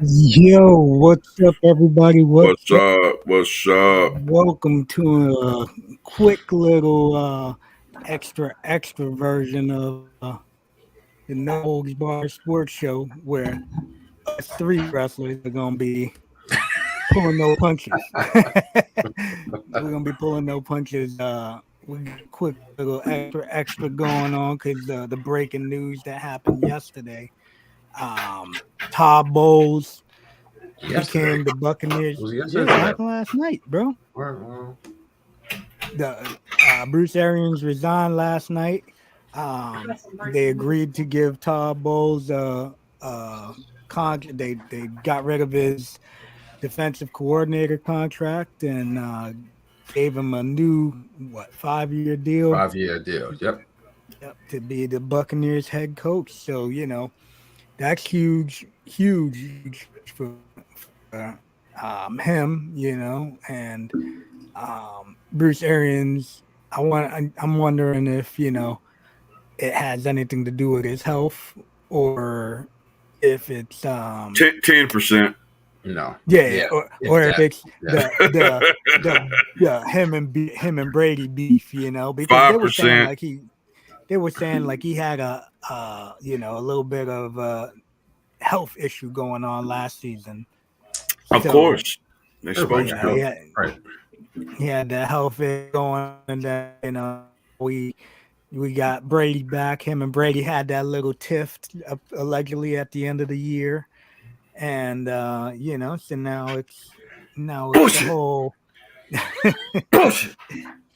Yo, what's up, everybody? What's What's up? up? What's up? Welcome to a quick little extra version of the No Holds Bar Sports Show, where us three wrestlers are gonna be pulling no punches. We're gonna be pulling no punches. We got a quick little extra going on because the breaking news that happened yesterday. Um, Todd Bowles Yesterday. became the Buccaneers. Was it Yeah, yesterday? it happened last night, bro. The Bruce Arians resigned last night. They agreed to give Todd Bowles contract. They got rid of his defensive coordinator contract and gave him a new 5-year deal. 5-year deal. Yep. To be the Buccaneers head coach. So that's huge for him, and Bruce Arians. I'm wondering if it has anything to do with his health or if it's 10%. No. yeah, or if it's the him and Brady beef, because they were saying 5%. he had a little bit of a health issue going on last season. Of course, they're supposed to. Right. He had the health issue going, and then we got Brady back. Him and Brady had that little tiff allegedly at the end of the year, and so now it's the whole.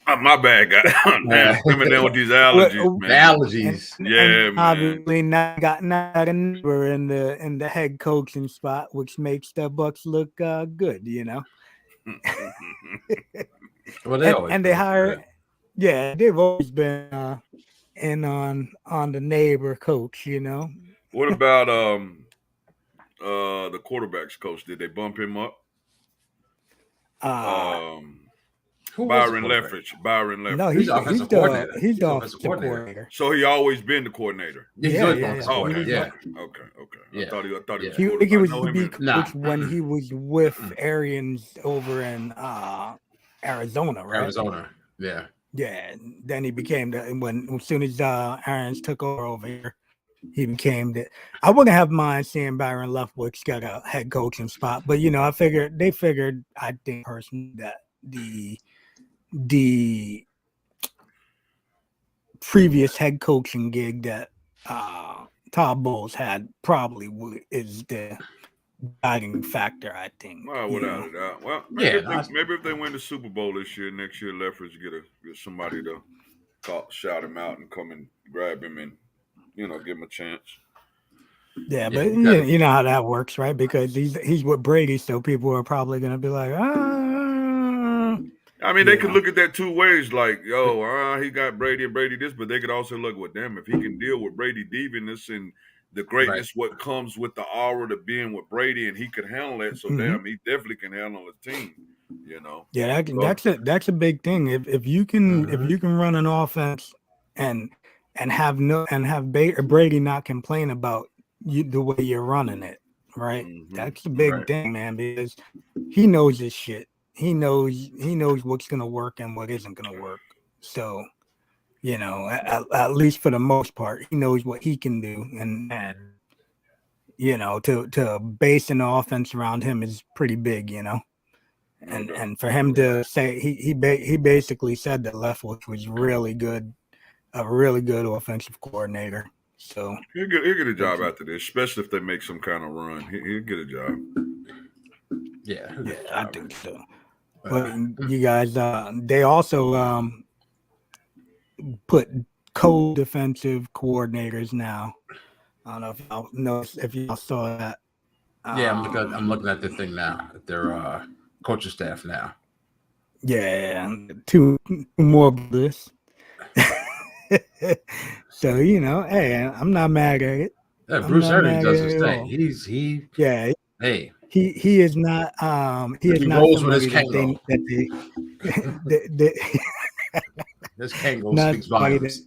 My bad, guy. Man, coming down with these allergies, man. Allergies. Man. Obviously, not a neighbor in the head coaching spot, which makes the Bucs look good, Well, they hire. Yeah, they've always been in on the neighbor coach, What about the quarterbacks coach? Did they bump him up? Byron Leftwich. No, he's the offensive coordinator. So he always been the coordinator. Yeah. Okay. Yeah. I thought he was. He was when he was with Arians over in Arizona, right? Arizona. Yeah. Yeah. Then he became as soon as Arians took over here, he became the. I wouldn't have mind seeing Byron Leftwich get a head coaching spot, but I figured I think personally that the previous head coaching gig that Todd Bowles had probably is the guiding factor, I think. Well, without a doubt. Well, maybe if they win the Super Bowl this year, next year, Leftwich get somebody to shout him out and come and grab him and give him a chance. Yeah, but you know how that works, right? Because he's with Brady, so people are probably going to be like, I mean, they could look at that two ways, like, he got Brady and Brady this, but they could also look with them. If he can deal with Brady deviance and the greatness, what comes with the aura to being with Brady, and he could handle that, so he definitely can handle a team, Yeah, that's a big thing. If you can run an offense and have Brady not complain about the way you're running it, right? That's the big thing, man, because he knows his shit. He knows what's gonna work and what isn't gonna work. So, at least for the most part, he knows what he can do, and to base an offense around him is pretty big, And for him to say he basically said that Leftwich was really good, a really good offensive coordinator. So he'll get a job after this, especially if they make some kind of run. He'll get a job. Yeah, I think so. But you guys, they also put co-defensive coordinators now. I don't know if y'all saw that. I'm looking at the thing now. Their coaching staff now. Yeah, two more of this. So hey, I'm not mad at it. Yeah, Bruce Arians does his thing. He is not he is not somebody this Kango speaks volumes.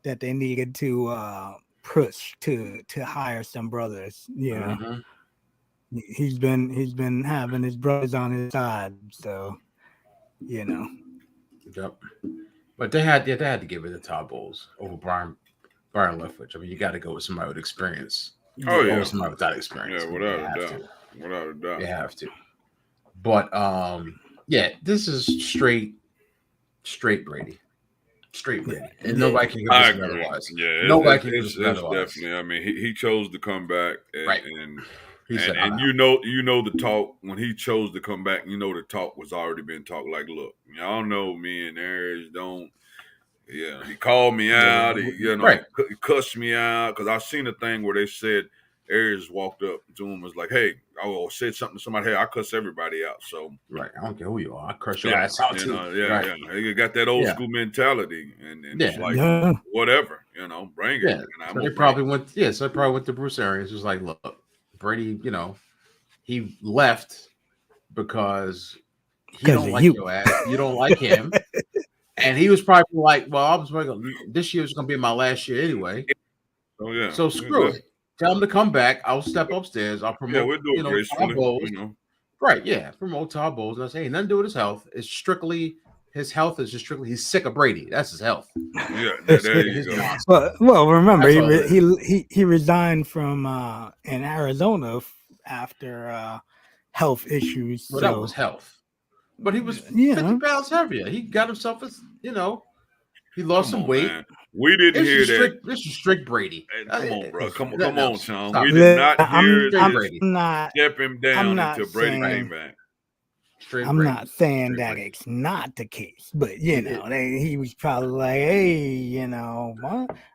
that they needed to push to hire some brothers. Mhm. He's been having his brothers on his side, so Yep. But they had to give it to Todd Bowles over Byron Leftwich. I mean, you got to go with somebody with experience Oh over yeah, somebody without experience. yeah, I mean, without a doubt, without a doubt. They have to. But yeah, this is straight Brady. Straight Brady. And nobody can I convince me agree. otherwise. Yeah, Nobody can convince it's me otherwise. definitely. I mean, he chose to come back, Right. and He said, and you know the talk when he chose to come back. The talk was already been talked. Like, look, y'all know me and Aries don't. Yeah, he called me out. He right. he cussed me out because I seen a thing where they said Aries walked up to him was like, "Hey," or said something to somebody. "Hey, I cuss everybody out." So right, I don't care who you are. I curse your ass out too. yeah. He got that old school mentality, and it's like whatever, bring it. Yeah, And so they probably went. Yeah, so they probably went to Bruce Arians. Was like, look, Brady, he left because he don't like your ass. You don't like him. And he was probably like, well, I was this year's going to be my last year anyway. Oh, yeah. So screw it. Tell him to come back. I'll step upstairs. I'll promote, we'll do it gracefully, Todd Bowles. Right, yeah. Promote Todd Bowles. And I say, hey, nothing to do with his health. It's strictly, his health is just strictly, he's sick of Brady. That's his health. Yeah, there you go. Well, remember, he resigned from in Arizona after health issues. Well, that was health. But he was 50 pounds heavier. He got himself, he lost some weight. Man. We didn't hear that. This is strict Brady. Come on, bro. Come on, Sean. Stop. We did not hear Brady. Step him down until Brady came back. I'm not saying that it's not the case, but he was probably like, "Hey,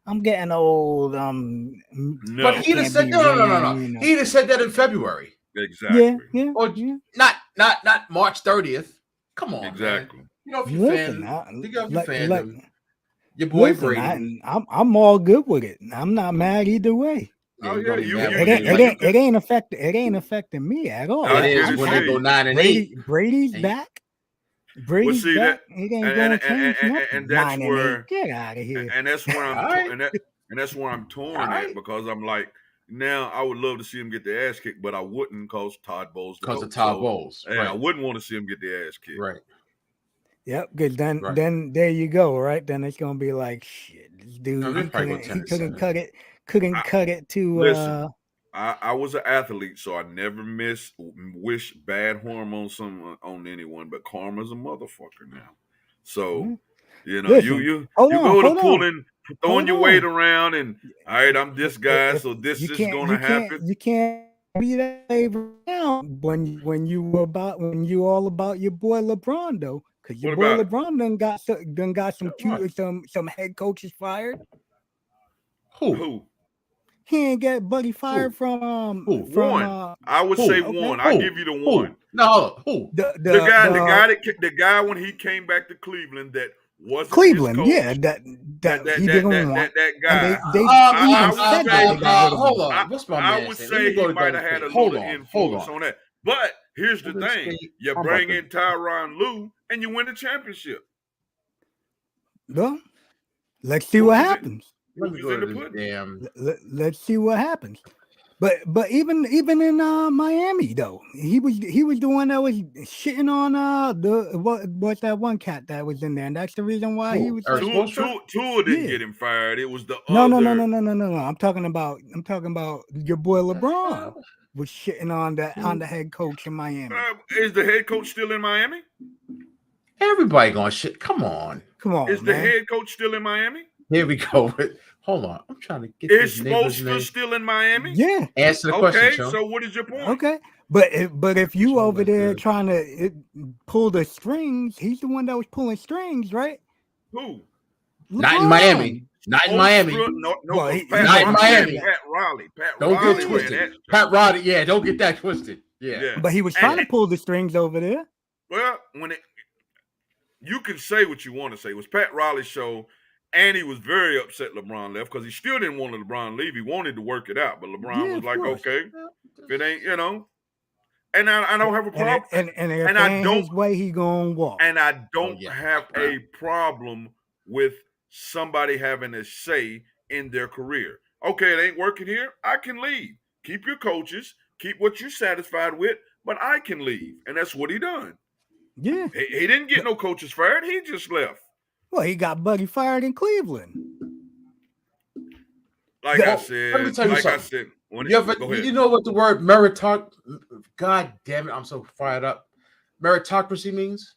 I'm getting old." No. But he'd have said no. He'd have said that in February. Exactly. Yeah. Or not March 30th. Come on, exactly. Man. If you fan, your boy Brady. I'm all good with it. I'm not mad either way. Oh yeah, it ain't affecting me at all. It is when they go 9-8. Brady's back. Brady's back. It ain't going to change nothing. And that's where get out of here. And that's where I'm and that's where I'm torn at, because I'm like, now I would love to see him get the ass kicked, but I wouldn't because Todd Bowles. Because of Todd Bowles. Right. I wouldn't want to see him get the ass kicked. Right. Yep, because then there you go, right? Then it's gonna be like, shit, this dude, he couldn't cut it to. Listen, I was an athlete, so I never wish bad harm on anyone. But karma's a motherfucker now. So you go to pulling, throwing your weight around, and all right, I'm this guy, so this is gonna happen. You can't be that way around when you all about your boy LeBron though. Because your boy LeBron done got some head coaches fired. Who? He ain't get Buddy fired from one. I would say one. I give you the one. No, who? The guy when he came back to Cleveland that wasn't Cleveland. His coach. Yeah, that he didn't want. That guy. Hold on. What's my man? I would say he might have had a little influence on that. But here's the thing: you bring in Tyronn Lue and you win the championship. Well, let's see what happens. Let's see what happens. But even in Miami though, he was the one that was shitting on what's that one cat that was in there, and that's the reason why he was. Tua didn't get him fired. It was the no. I'm talking about your boy LeBron was shitting on the head coach in Miami. Is the head coach still in Miami? Everybody going shit. Come on. Is the head coach still in Miami? Here we go. Hold on. I'm trying to get Is Spoelstra still in Miami? Yeah. Answer the question, Sean. So what is your point? Okay. But if you over there trying to pull the strings, he's the one that was pulling strings, right? Who? LeBron. Not in Miami. Not in Miami. No, not in Miami. Pat Riley. Don't get twisted. Pat Riley, yeah, don't get that twisted. Yeah. But he was trying to pull the strings over there. Well, you can say what you want to say. It was Pat Riley's show, and he was very upset LeBron left because he still didn't want LeBron leave. He wanted to work it out, but LeBron was like, okay, if it ain't, and I don't have a problem. And I don't his way he gonna walk. And I don't have a problem with somebody having a say in their career. Okay, it ain't working here. I can leave. Keep your coaches. Keep what you're satisfied with, but I can leave. And that's what he done. Yeah. He didn't get no coaches fired. He just left. Well, he got Buddy fired in Cleveland. Like I said, let me tell you something. You know what the word meritocracy? God damn it, I'm so fired up. Meritocracy means?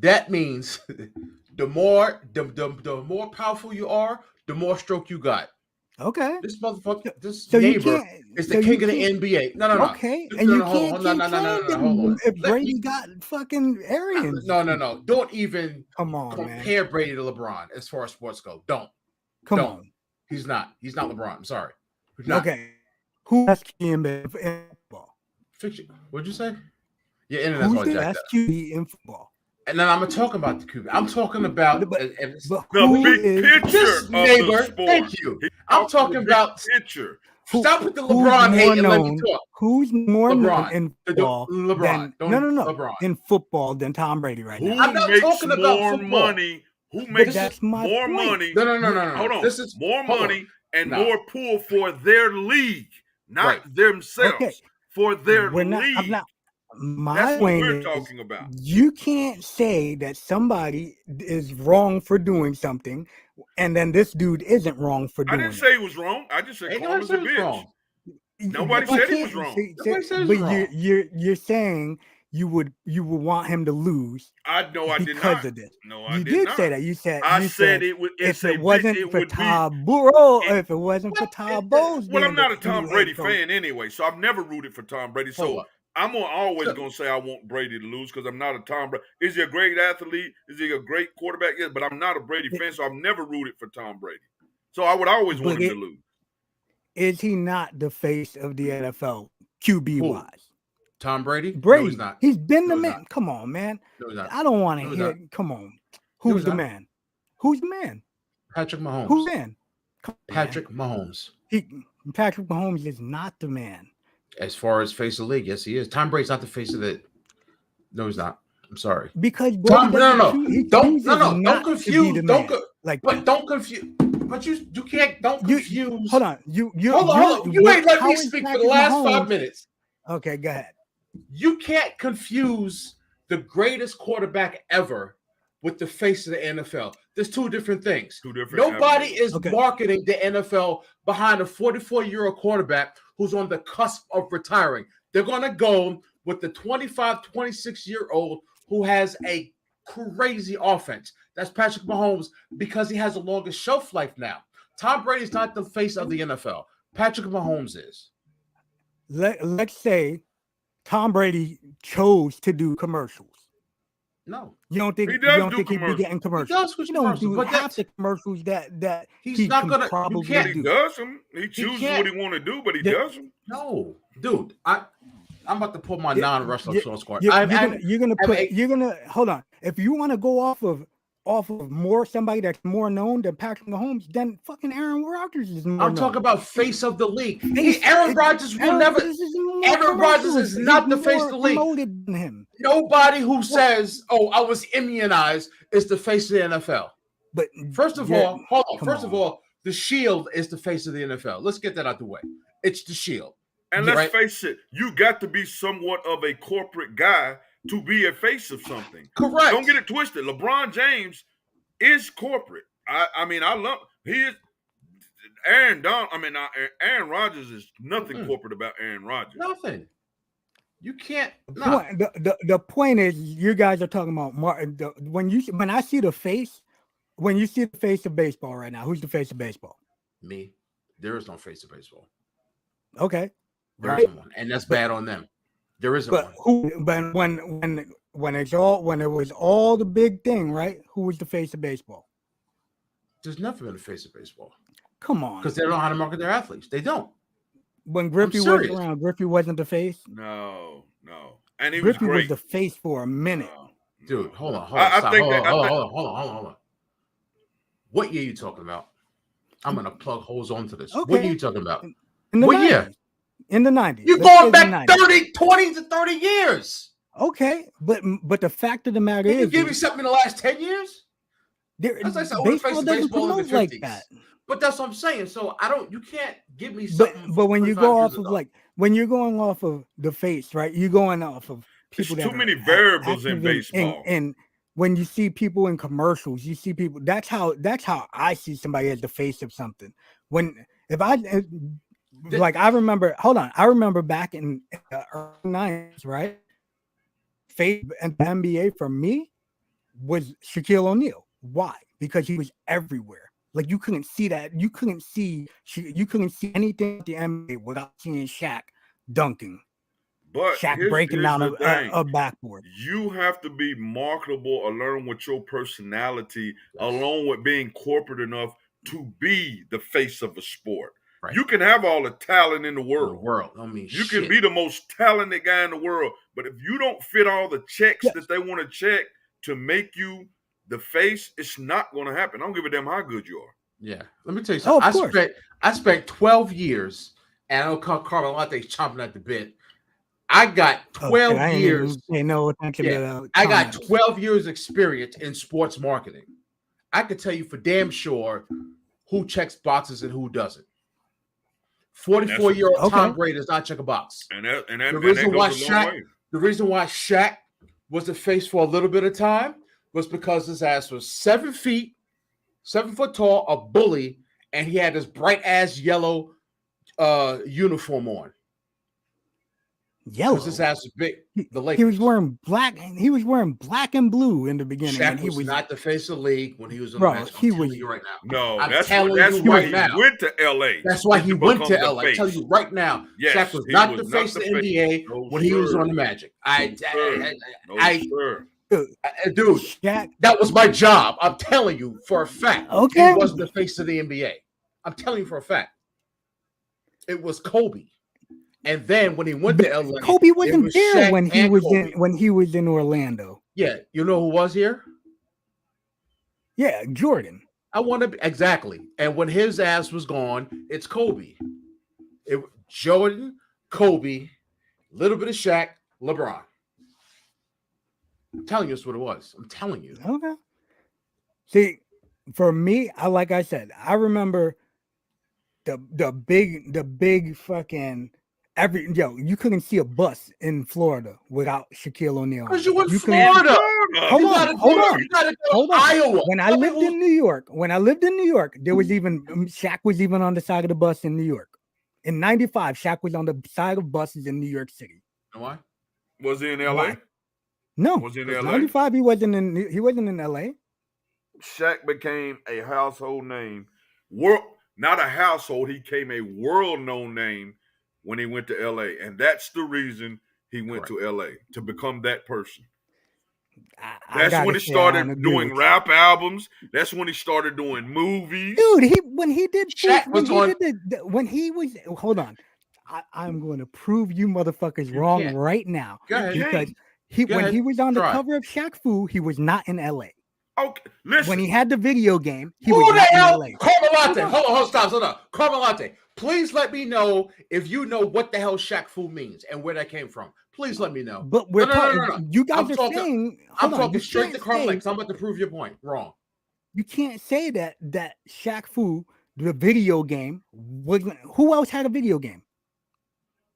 That means the more powerful you are, the more stroke you got. Okay. This motherfucker, neighbor is the king of the NBA. No. Okay, and you can't hold on. If Brady got fucking Arians. No. Don't even man. compare Brady to LeBron as far as sports go. Don't. Come on. He's not. He's not LeBron. I'm sorry. Okay. Who has QB in football? Fiction. What'd you say? Your internet's all jacked up. Who's the best QB in football? And then I'm gonna talk about the QB. I'm talking about the big picture of neighbor. the sport. Thank you. I'm talking about picture. Stop with the LeBron hate and let me talk. Who's more known in football? LeBron. No. LeBron. In football than Tom Brady right now. I'm not talking about more football. Money? Who makes more money? No. Hold on. This is more money and more pull for their league, not themselves. Okay. For their league. My point is, talking about. You can't say that somebody is wrong for doing something, and then this dude isn't wrong for doing it. I didn't say he was wrong. I just said call him as a bitch. Nobody said he was wrong. But you're saying you would want him to lose. I did not. Because of this. No, I you did say that. You said it would. If it wasn't for Todd Bowles, if it wasn't for Todd Bowles. Well, I'm not a Tom Brady fan anyway, so I've never rooted for Tom Brady. So I'm always going to say I want Brady to lose because I'm not a Tom Brady. Is he a great athlete? Is he a great quarterback? Yes, but I'm not a Brady fan, so I've never rooted for Tom Brady. So I would always want him to lose. Is he not the face of the NFL, QB-wise? Tom Brady? Brady. No, he's not. He's been the man. Come on, man. No, he's not. I don't want to hear. Come on. Who's the man? Who's the man? Patrick Mahomes. Who's the man? Patrick Mahomes. Patrick Mahomes is not the man. As far as face of the league, yes, he is. Tom Brady's not the face of it. No, he's not. I'm sorry. Because Don't confuse. Don't confuse. But you can't. Don't confuse. Hold on. You ain't let me speak for the last 5 minutes. Okay, go ahead. You can't confuse the greatest quarterback ever with the face of the NFL. There's two different things. Nobody is marketing the NFL behind a 44-year-old quarterback who's on the cusp of retiring. They're going to go with the 25, 26-year-old who has a crazy offense. That's Patrick Mahomes because he has the longest shelf life now. Tom Brady's not the face of the NFL. Patrick Mahomes is. Let's say Tom Brady chose to do commercials. No, you don't think he'd be getting commercials? He don't do half the commercials that he's not gonna. Probably he does them. He chooses what he want to do, but he does them. No, dude, I'm about to pull my non-wrestler squad. You're gonna hold on. If you want to go off of more somebody that's more known than Patrick Mahomes, then fucking Aaron Rodgers is more known. Talking about face of the league. Aaron Rodgers will never. Aaron Rodgers is not the face of the league. Nobody who says, "Oh, I was immunized," is the face of the NFL. But first of all, hold on. First of all, the Shield is the face of the NFL. Let's get that out the way. It's the Shield. And let's face it, you got to be somewhat of a corporate guy to be a face of something. Correct. Don't get it twisted. LeBron James is corporate. I love he is. Aaron Rodgers is nothing corporate about Aaron Rodgers. Nothing. You can't. No. The point is, you guys are talking about when I see the face. When you see the face of baseball right now, who's the face of baseball? Me. There is no face of baseball. Okay. There isn't one, and that's bad on them. There isn't one. But when it was all the big thing, right? Who was the face of baseball? There's never been a face of baseball. Come on, because they don't know how to market their athletes. They don't. When Griffey was around, Griffey wasn't the face. No, and he Griffey was great. Was the face for a minute. Dude, hold on. Hold on. What year are you talking about? I'm gonna plug holes onto this. Okay. What are you talking about? What year? In the 90s. You're going back 20 to 30 years. Okay, but the fact of the matter is, you give me something in the last 10 years. As I said, Baseball doesn't promote like that. But that's what I'm saying. So you can't give me But something. but when you go off of when you're going off of the face, right? You're going off of people There's that too many variables in baseball. And when you see people in commercials, you see people. That's how I see somebody as the face of something. I remember. Hold on, I remember back in the early 90s, right? Face and the NBA for me was Shaquille O'Neal. Why? Because he was everywhere. Like you couldn't see that. You couldn't see anything at the NBA without seeing Shaq dunking. But Shaq breaking down a backboard. You have to be marketable along with your personality, along with being corporate enough to be the face of a sport. Right. You can have all the talent in the world. You can be the most talented guy in the world, but if you don't fit all the checks that they want to check to make you the face, it's not going to happen. I don't give a damn how good you are. Yeah. Let me tell you something. I spent 12 years, and I know Carmen Lante's chomping at the bit. I got 12 years. I got 12 years experience in sports marketing. I can tell you for damn sure who checks boxes and who doesn't. 44-year-old Tom Brady does not check a box. The reason why Shaq was the face for a little bit of time was because his ass was 7 foot tall, a bully, and he had this bright ass yellow uniform on. Yellow. Because his ass was big. The Lakers. He was wearing black. He was wearing black and blue in the beginning. Shaq was not the face of the league when he was on the bench. I'm telling you right now. No, that's why he went to LA. That's why he went to LA. I tell you right now, Shaq was not the face of the NBA when he was on the Magic. Dude, Shaq, that was my job. I'm telling you for a fact. Okay, he wasn't the face of the NBA. I'm telling you for a fact. It was Kobe. And then when he went to LA, Kobe wasn't there when he was in Orlando. Yeah, you know who was here? Yeah, Jordan. Exactly. And when his ass was gone, it's Kobe. Jordan, Kobe, a little bit of Shaq, LeBron. I'm telling you, that's what it was. I'm telling you. Okay. See, for me, like I said, I remember the big fucking. You couldn't see a bus in Florida without Shaquille O'Neal. Because you in Florida. Hold on. Iowa. When I lived in New York, there was even Shaq was even on the side of the bus in New York. In '95, Shaq was on the side of buses in New York City. Why? Was he in LA? Why? No. Was he in LA? '95, he wasn't in LA. Shaq became a household name. Not a household, he became a world-known name when he went to LA. And that's the reason he went to LA, to become that person. That's when he started doing rap albums. That's when he started doing movies. Dude, hold on. I'm going to prove you motherfuckers wrong right now. Because when he was on the cover of Shaq Fu, he was not in LA. Okay, listen. When he had the video game, he was not in LA. Carmelate. Hold on. Carmelate. Please let me know if you know what the hell Shaq Fu means and where that came from. Please let me know. But we're talking. You guys are saying. I'm talking straight to Carmelate because I'm about to prove your point wrong. You can't say that Shaq Fu, the video game, wasn't. Who else had a video game?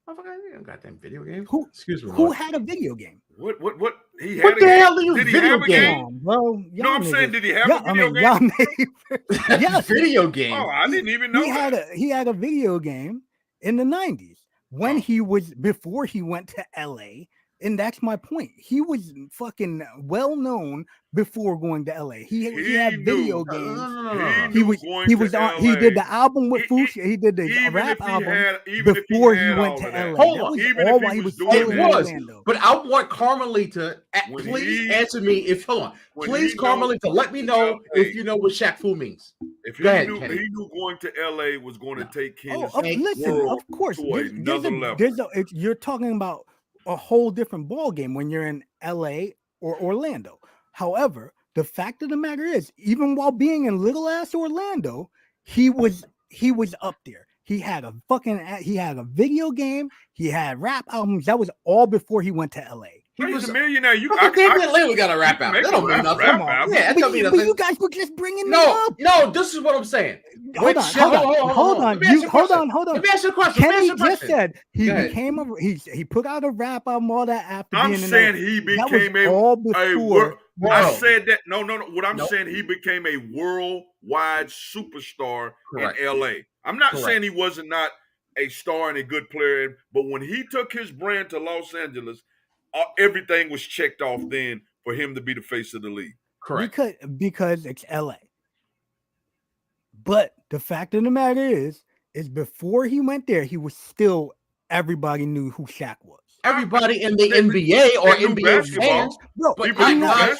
I forgot you goddamn video game. Excuse me. Who had a video game? What? He had what the hell are you did he video have a game? Bro, no, I'm saying, did he have a video game? Yes, video game. Oh, I didn't even know he had a video game in the 90s when before he went to LA. And that's my point. He was fucking well known before going to LA. He had video games. He did the album with Fuchsia. He did the rap album before he went to LA. Hold on. But I want Carmelita please answer me Please, Carmelita, let me know if you know what Shaq Fu means. If he knew going to LA was going to take his listen, of course. to another level. You're talking about a whole different ball game when you're in LA or Orlando. However, the fact of the matter is, even while being in little ass Orlando, he was up there. He had a video game. He had rap albums. That was all before he went to LA. He's a millionaire. Damian Lillard got a rap out. That don't mean nothing. Come on, but you guys were just bringing it up. No, this is what I'm saying. Hold on. Let me ask you a question. Kenny just said he he put out a rap album, all that after I'm being in saying LA. he That became was all before. I said that. No. What I'm saying, he became a worldwide superstar in LA. I'm not saying he wasn't not a star and a good player, but when he took his brand to Los Angeles, everything was checked off then for him to be the face of the league. Correct. Because it's LA. But the fact of the matter is before he went there, he was still, everybody knew who Shaq was. Everybody in the NBA or NBA fans. Bro,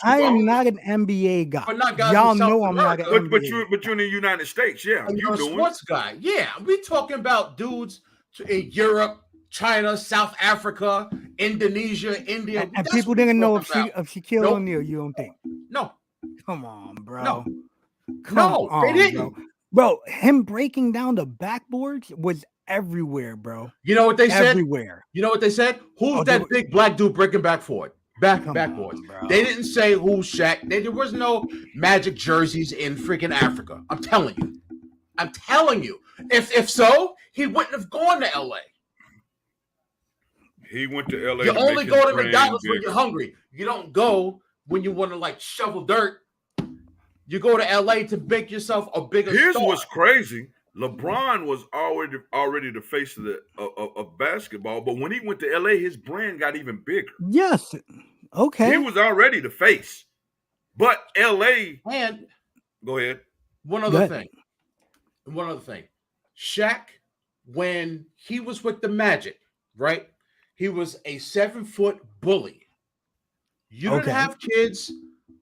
I am not an NBA guy. But not guys y'all know I'm not an NBA but you're in the United States, yeah. You're a sports guy. Yeah. We talking about dudes in Europe, China, South Africa, Indonesia, India. And people didn't know of Shaquille O'Neal, you don't think? No. Come on, bro. No. Come on, they didn't. Bro, him breaking down the backboards was everywhere, bro. You know what they said? Everywhere. You know what they said? Who's that big black dude breaking backboards? Backboards. They didn't say who's Shaq. There was no Magic jerseys in freaking Africa. I'm telling you. If so, he wouldn't have gone to LA. He went to LA. You only go to McDonald's when you're hungry. You don't go when you want to shovel dirt. You go to LA to make yourself a bigger star. Here's what's crazy. LeBron was already the face of basketball, but when he went to LA, his brand got even bigger. Yes. Okay. He was already the face. But LA. And go ahead. One other thing. Shaq, when he was with the Magic, right? He was a 7-foot bully. You didn't have kids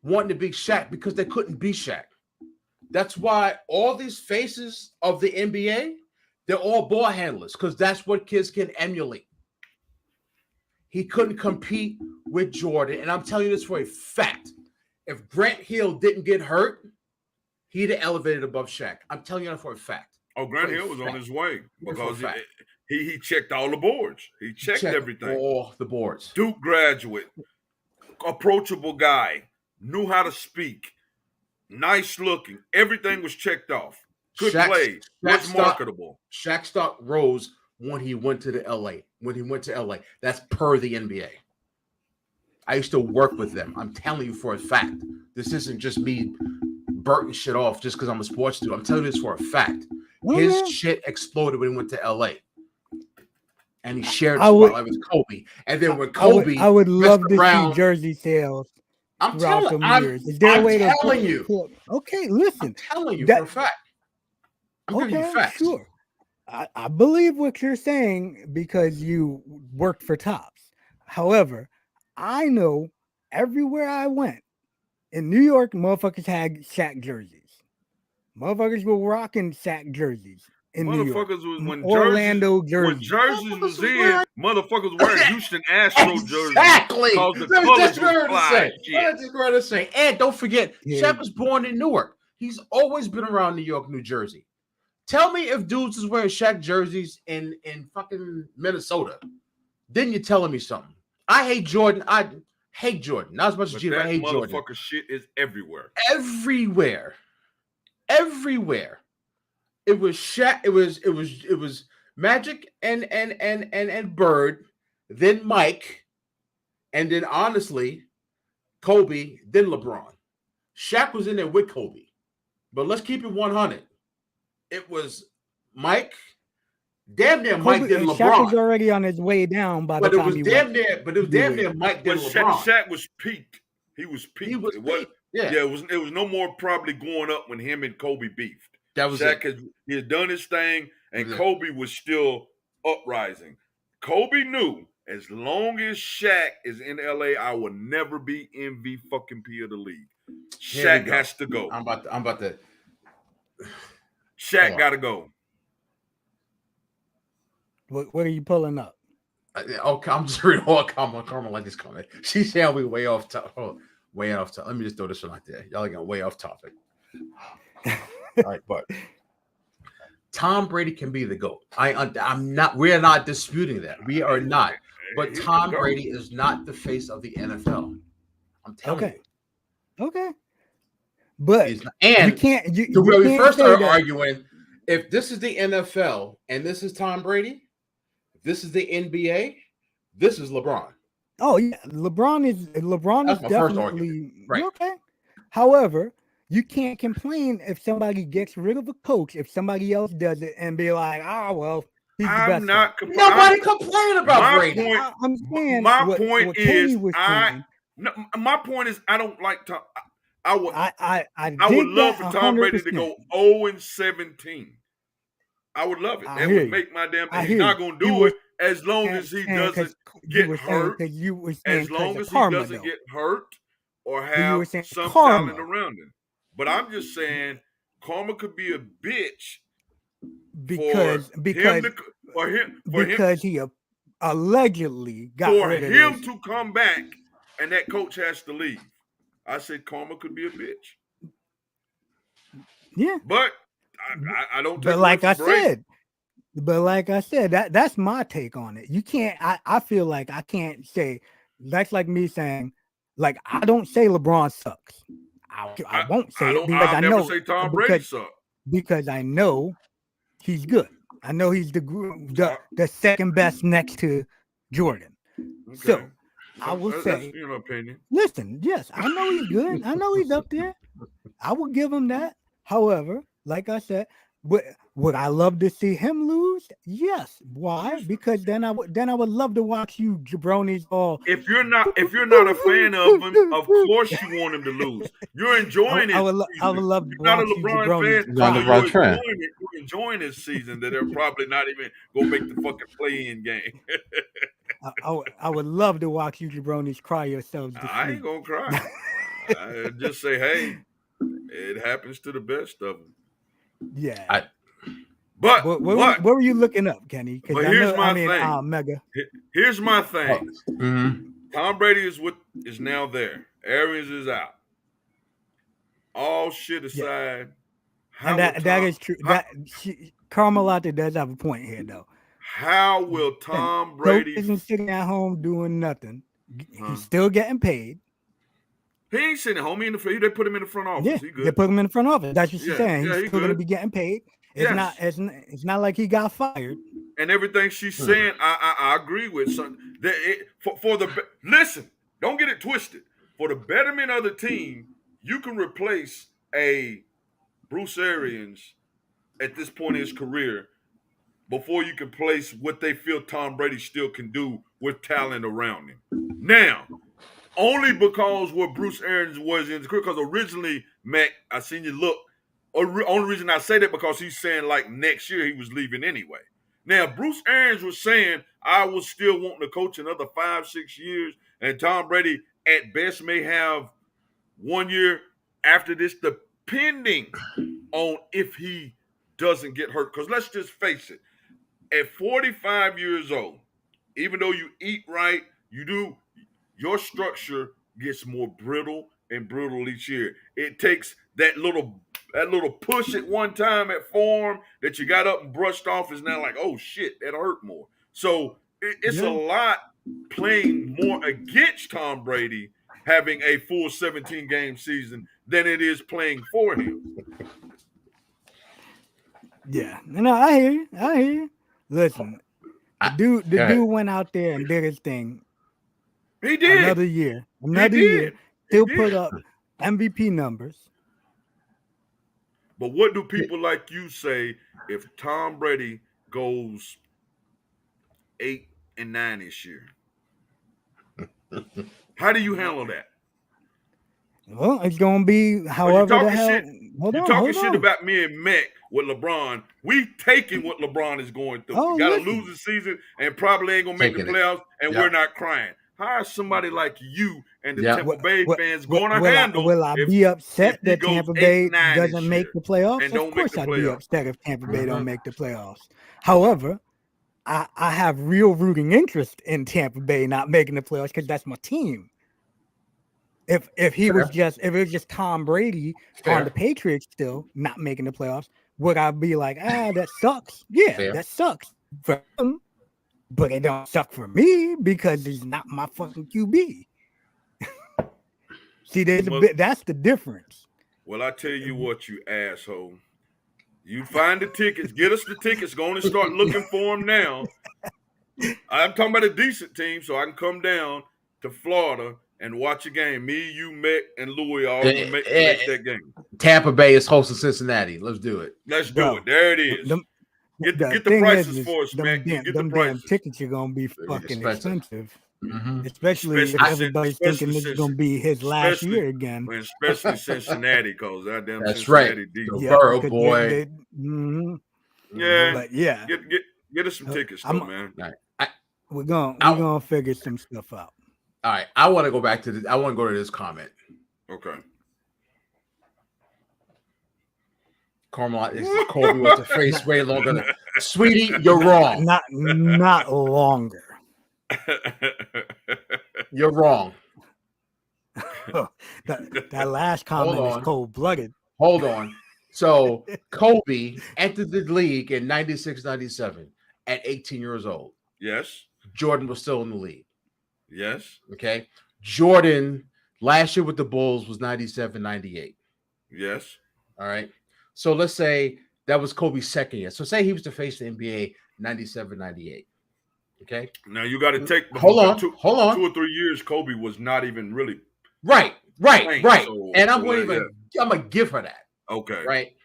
wanting to be Shaq because they couldn't be Shaq. That's why all these faces of the NBA, they're all ball handlers because that's what kids can emulate. He couldn't compete with Jordan. And I'm telling you this for a fact. If Grant Hill didn't get hurt, he'd have elevated above Shaq. I'm telling you that for a fact. Oh, Grant Hill was on his way because he checked all the boards. He checked everything. All the boards. Duke graduate, approachable guy, knew how to speak, nice looking. Everything was checked off. Good play. Was marketable. Shaq's stock rose when he went to LA. That's per the NBA. I used to work with them. I'm telling you for a fact. This isn't just me burning shit off just because I'm a sports dude. I'm telling you this for a fact. His shit exploded when he went to LA. And he shared it with Kobe. And then when Kobe, I would love to see jersey sales. I'm telling you. Okay, listen. I'm telling you for a fact. I'm giving you facts. Sure. I believe what you're saying because you worked for Topps. However, I know everywhere I went in New York, motherfuckers had Shaq jerseys. Motherfuckers were rocking Shaq jerseys. In New York. When Orlando jerseys, jerseys. When jerseys was in, motherfuckers wearing Houston Astro jerseys. Exactly. That's what I'm saying. And don't forget, Shaq was born in Newark. He's always been around New York, New Jersey. Tell me if dudes is wearing Shaq jerseys in fucking Minnesota. Then you're telling me something. I hate Jordan. I hate Jordan. Not as much as G, but I hate Jordan. Motherfucker shit is everywhere. Everywhere. It was Shaq. It was Magic and Bird, then Mike, and then honestly, Kobe, then LeBron. Shaq was in there with Kobe, but let's keep it 100. It was Mike, damn near Mike, then LeBron. Shaq was already on his way down by the time he went. But it was damn near Mike, then LeBron. Shaq was peaked. He was peaked. It was no more probably going up when him and Kobe beefed. That was Shaq he had done his thing, and Kobe was still uprising. Kobe knew as long as Shaq is in LA, I will never be MVP of the league. Shaq has to go. I'm about to. Shaq got to go. What are you pulling up? Okay, I'm just reading all Carmen like this comment. She's saying we way off topic. Let me just throw this one out there. Y'all are way off topic. All right, but Tom Brady can be the GOAT. We're not disputing that. We are not. But Tom Brady is not the face of the NFL. I'm telling you. Okay. But and you can't. when we first started that. arguing, if this is the NFL and this is Tom Brady, this is the NBA, this is LeBron. Oh yeah, LeBron is definitely right. Okay. However, you can't complain if somebody gets rid of a coach if somebody else does it and be like, well, he's the best. Nobody complained about Brady. I'm saying my what point Kenny is was saying. My point is I don't like Tom. I would love for Tom 100%. Brady to go 0-17. I would love it. That would make my damn thing. He's not going to do it as long as he doesn't get hurt. As long as he doesn't get hurt or have some talent around him. But I'm just saying karma could be a bitch because he allegedly got rid of him to come back and that coach has to leave. I said karma could be a bitch. Yeah. But I don't take But like I said, that's my take on it. You can't I feel like I can't say that's like me saying like I don't say LeBron sucks. I won't say it because I know say Tom Brady sucks. Because I know he's good. I know he's the second best next to Jordan. Okay. So I will say, that's your opinion. Listen, yes, I know he's good. I know he's up there. I will give him that. However, like I said, would I love to see him lose? Yes. Why? Because then I would love to watch you jabronis all. If you're not a fan of him, of course you want him to lose. You're enjoying it. I would love to watch you jabronis. You're enjoying this season that they're probably not even gonna make the fucking play-in game. I would love to watch you jabronis cry yourselves to sleep. I ain't gonna cry. I just say, hey, it happens to the best of them. Yeah. But what were you looking up, Kenny? But here's my thing. Mega. Here's my thing. Tom Brady is now there. Arians is out. All shit aside, and that is true. Carmelita does have a point here, though. How will Tom Brady isn't sitting at home doing nothing? He's still getting paid. He ain't sitting at home. They put him in the front office. Yeah, he good. They put him in the front office. That's what she's saying. He's still going to be getting paid. It's not like he got fired. And everything she's saying, I agree with. Listen, don't get it twisted. For the betterment of the team, you can replace a Bruce Arians at this point in his career before you can place what they feel Tom Brady still can do with talent around him. Now, only because what Bruce Arians was in his career, because originally, Mac, I seen you look. Only reason I say that because he's saying like next year he was leaving anyway. Now, Bruce Arians was saying I was still wanting to coach another 5-6 years, and Tom Brady at best may have 1 year after this, depending on if he doesn't get hurt. Because let's just face it, at 45 years old, even though you eat right, your structure gets more brittle and brittle each year. It takes that little push at one time at form that you got up and brushed off is now like, oh shit, that hurt more. So it's a lot playing more against Tom Brady having a full 17-game season than it is playing for him. Yeah, no, I hear you. Listen, the dude went out there and did his thing. He did. Another year. Still put up MVP numbers. But what do people like you say if Tom Brady goes 8-9 this year? How do you handle that? Well, it's going to be however the hell. You're talking shit about me and Mac with LeBron. We taking what LeBron is going through. You got to lose the season and probably ain't going to make the playoffs, and we're not crying. How is somebody like you and the Tampa Bay fans going to handle? Will I be upset that Tampa Bay doesn't make the playoffs? Of course I'd be upset if Tampa Bay don't make the playoffs. However, I have real rooting interest in Tampa Bay not making the playoffs because that's my team. If it was just Tom Brady on the Patriots still not making the playoffs, would I be like, that sucks? Yeah, that sucks for him. but it don't suck for me because he's not my fucking QB. See, that's the difference. Well, I tell you what, you asshole. You find the tickets. Get us the tickets. Go on and start looking for them now. I'm talking about a decent team, so I can come down to Florida and watch a game. Me, you, Mick, and Louis all make that game. Tampa Bay is hosting Cincinnati. Let's do it. Let's do it. There it is. Get the prices for us, Mac. Get the prices. Damn tickets are gonna be fucking expensive. Mm-hmm. Especially if everybody's thinking this is gonna be his last year again. Especially Cincinnati, because that damn that's Cincinnati right. deep. Burrow boy. Yeah, but yeah. Get us some tickets, though, man. We're gonna figure some stuff out. All right, I want to go back to this. I want to go to this comment. Okay. Carmel is Kobe with the face way longer. Sweetie, you're wrong. Not longer. You're wrong. that last comment is cold-blooded. Hold on. So Kobe entered the league in 96, 97 at 18 years old. Yes. Jordan was still in the league. Yes. Okay. Jordan last year with the Bulls was 97, 98. Yes. All right. So let's say that was Kobe's second year. So say he was to face the NBA 97, 98. Okay. Now you got to take hold on. 2 or 3 years. Kobe was not even really right. So, and I'm gonna give her that. Okay. Right.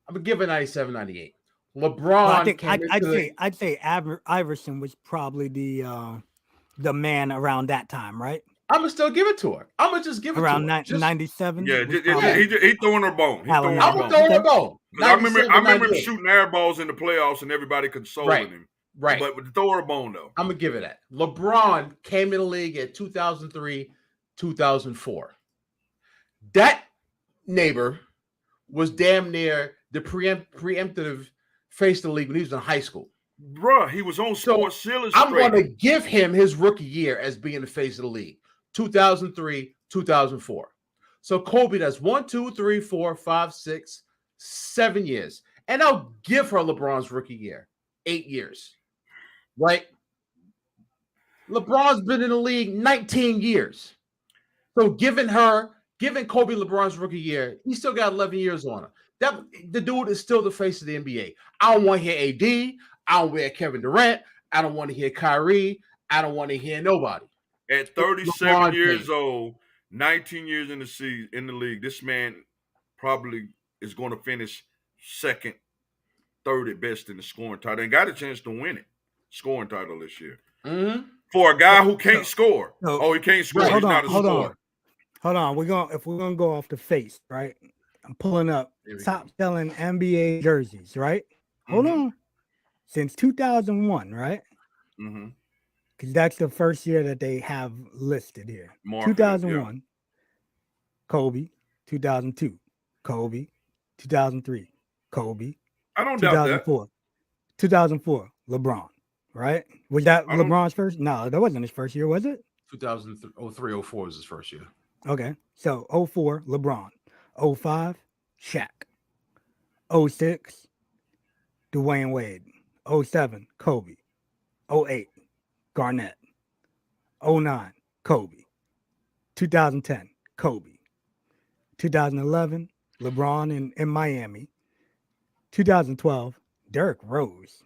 I'm gonna give her 97, 98. LeBron. Well, I'd say Iverson was probably the man around that time, right? I'm gonna still give it to her. I'm gonna just give it around to her. 97. Yeah, he throwing her bone. I'm throwing her bone. I remember him shooting air balls in the playoffs and everybody consoling him. Right. But throw her a bone though. I'm gonna give it that. LeBron came in the league at 2003, 2004. That neighbor was damn near the preemptive face of the league when he was in high school. Bruh, he was on Sports Illustrated. I'm going to give him his rookie year as being the face of the league, 2003, 2004. So Kobe, that's 1, 2, 3, 4, 5, 6, 7 years. And I'll give her LeBron's rookie year, 8 years. Right? LeBron's been in the league 19 years. So giving Kobe LeBron's rookie year, he still got 11 years on him. The dude is still the face of the NBA. I don't want to hear AD. I don't hear Kevin Durant. I don't want to hear Kyrie. I don't want to hear nobody. At 37 years old, 19 years in the league, this man probably is going to finish second, third at best in the scoring title and got a chance to win it. Scoring title this year. Mm-hmm. For a guy who can't score. He can't score. He's not a scorer. Hold on. If we're gonna go off the face, right? I'm pulling up top selling NBA jerseys, right? Mm-hmm. Hold on. Since 2001, right? Mm-hmm. Because that's the first year that they have listed here. 2001, Kobe. 2002, Kobe. 2003, Kobe. I don't doubt that. 2004, LeBron, right? Was that LeBron's first? No, that wasn't his first year, was it? 2003, 04 was his first year. Okay, so 04, LeBron. 05, Shaq. 06, Dwayne Wade. 07, Kobe. 08, Garnett. 09, Kobe. 2010, Kobe. 2011, LeBron in Miami. 2012, Derrick Rose.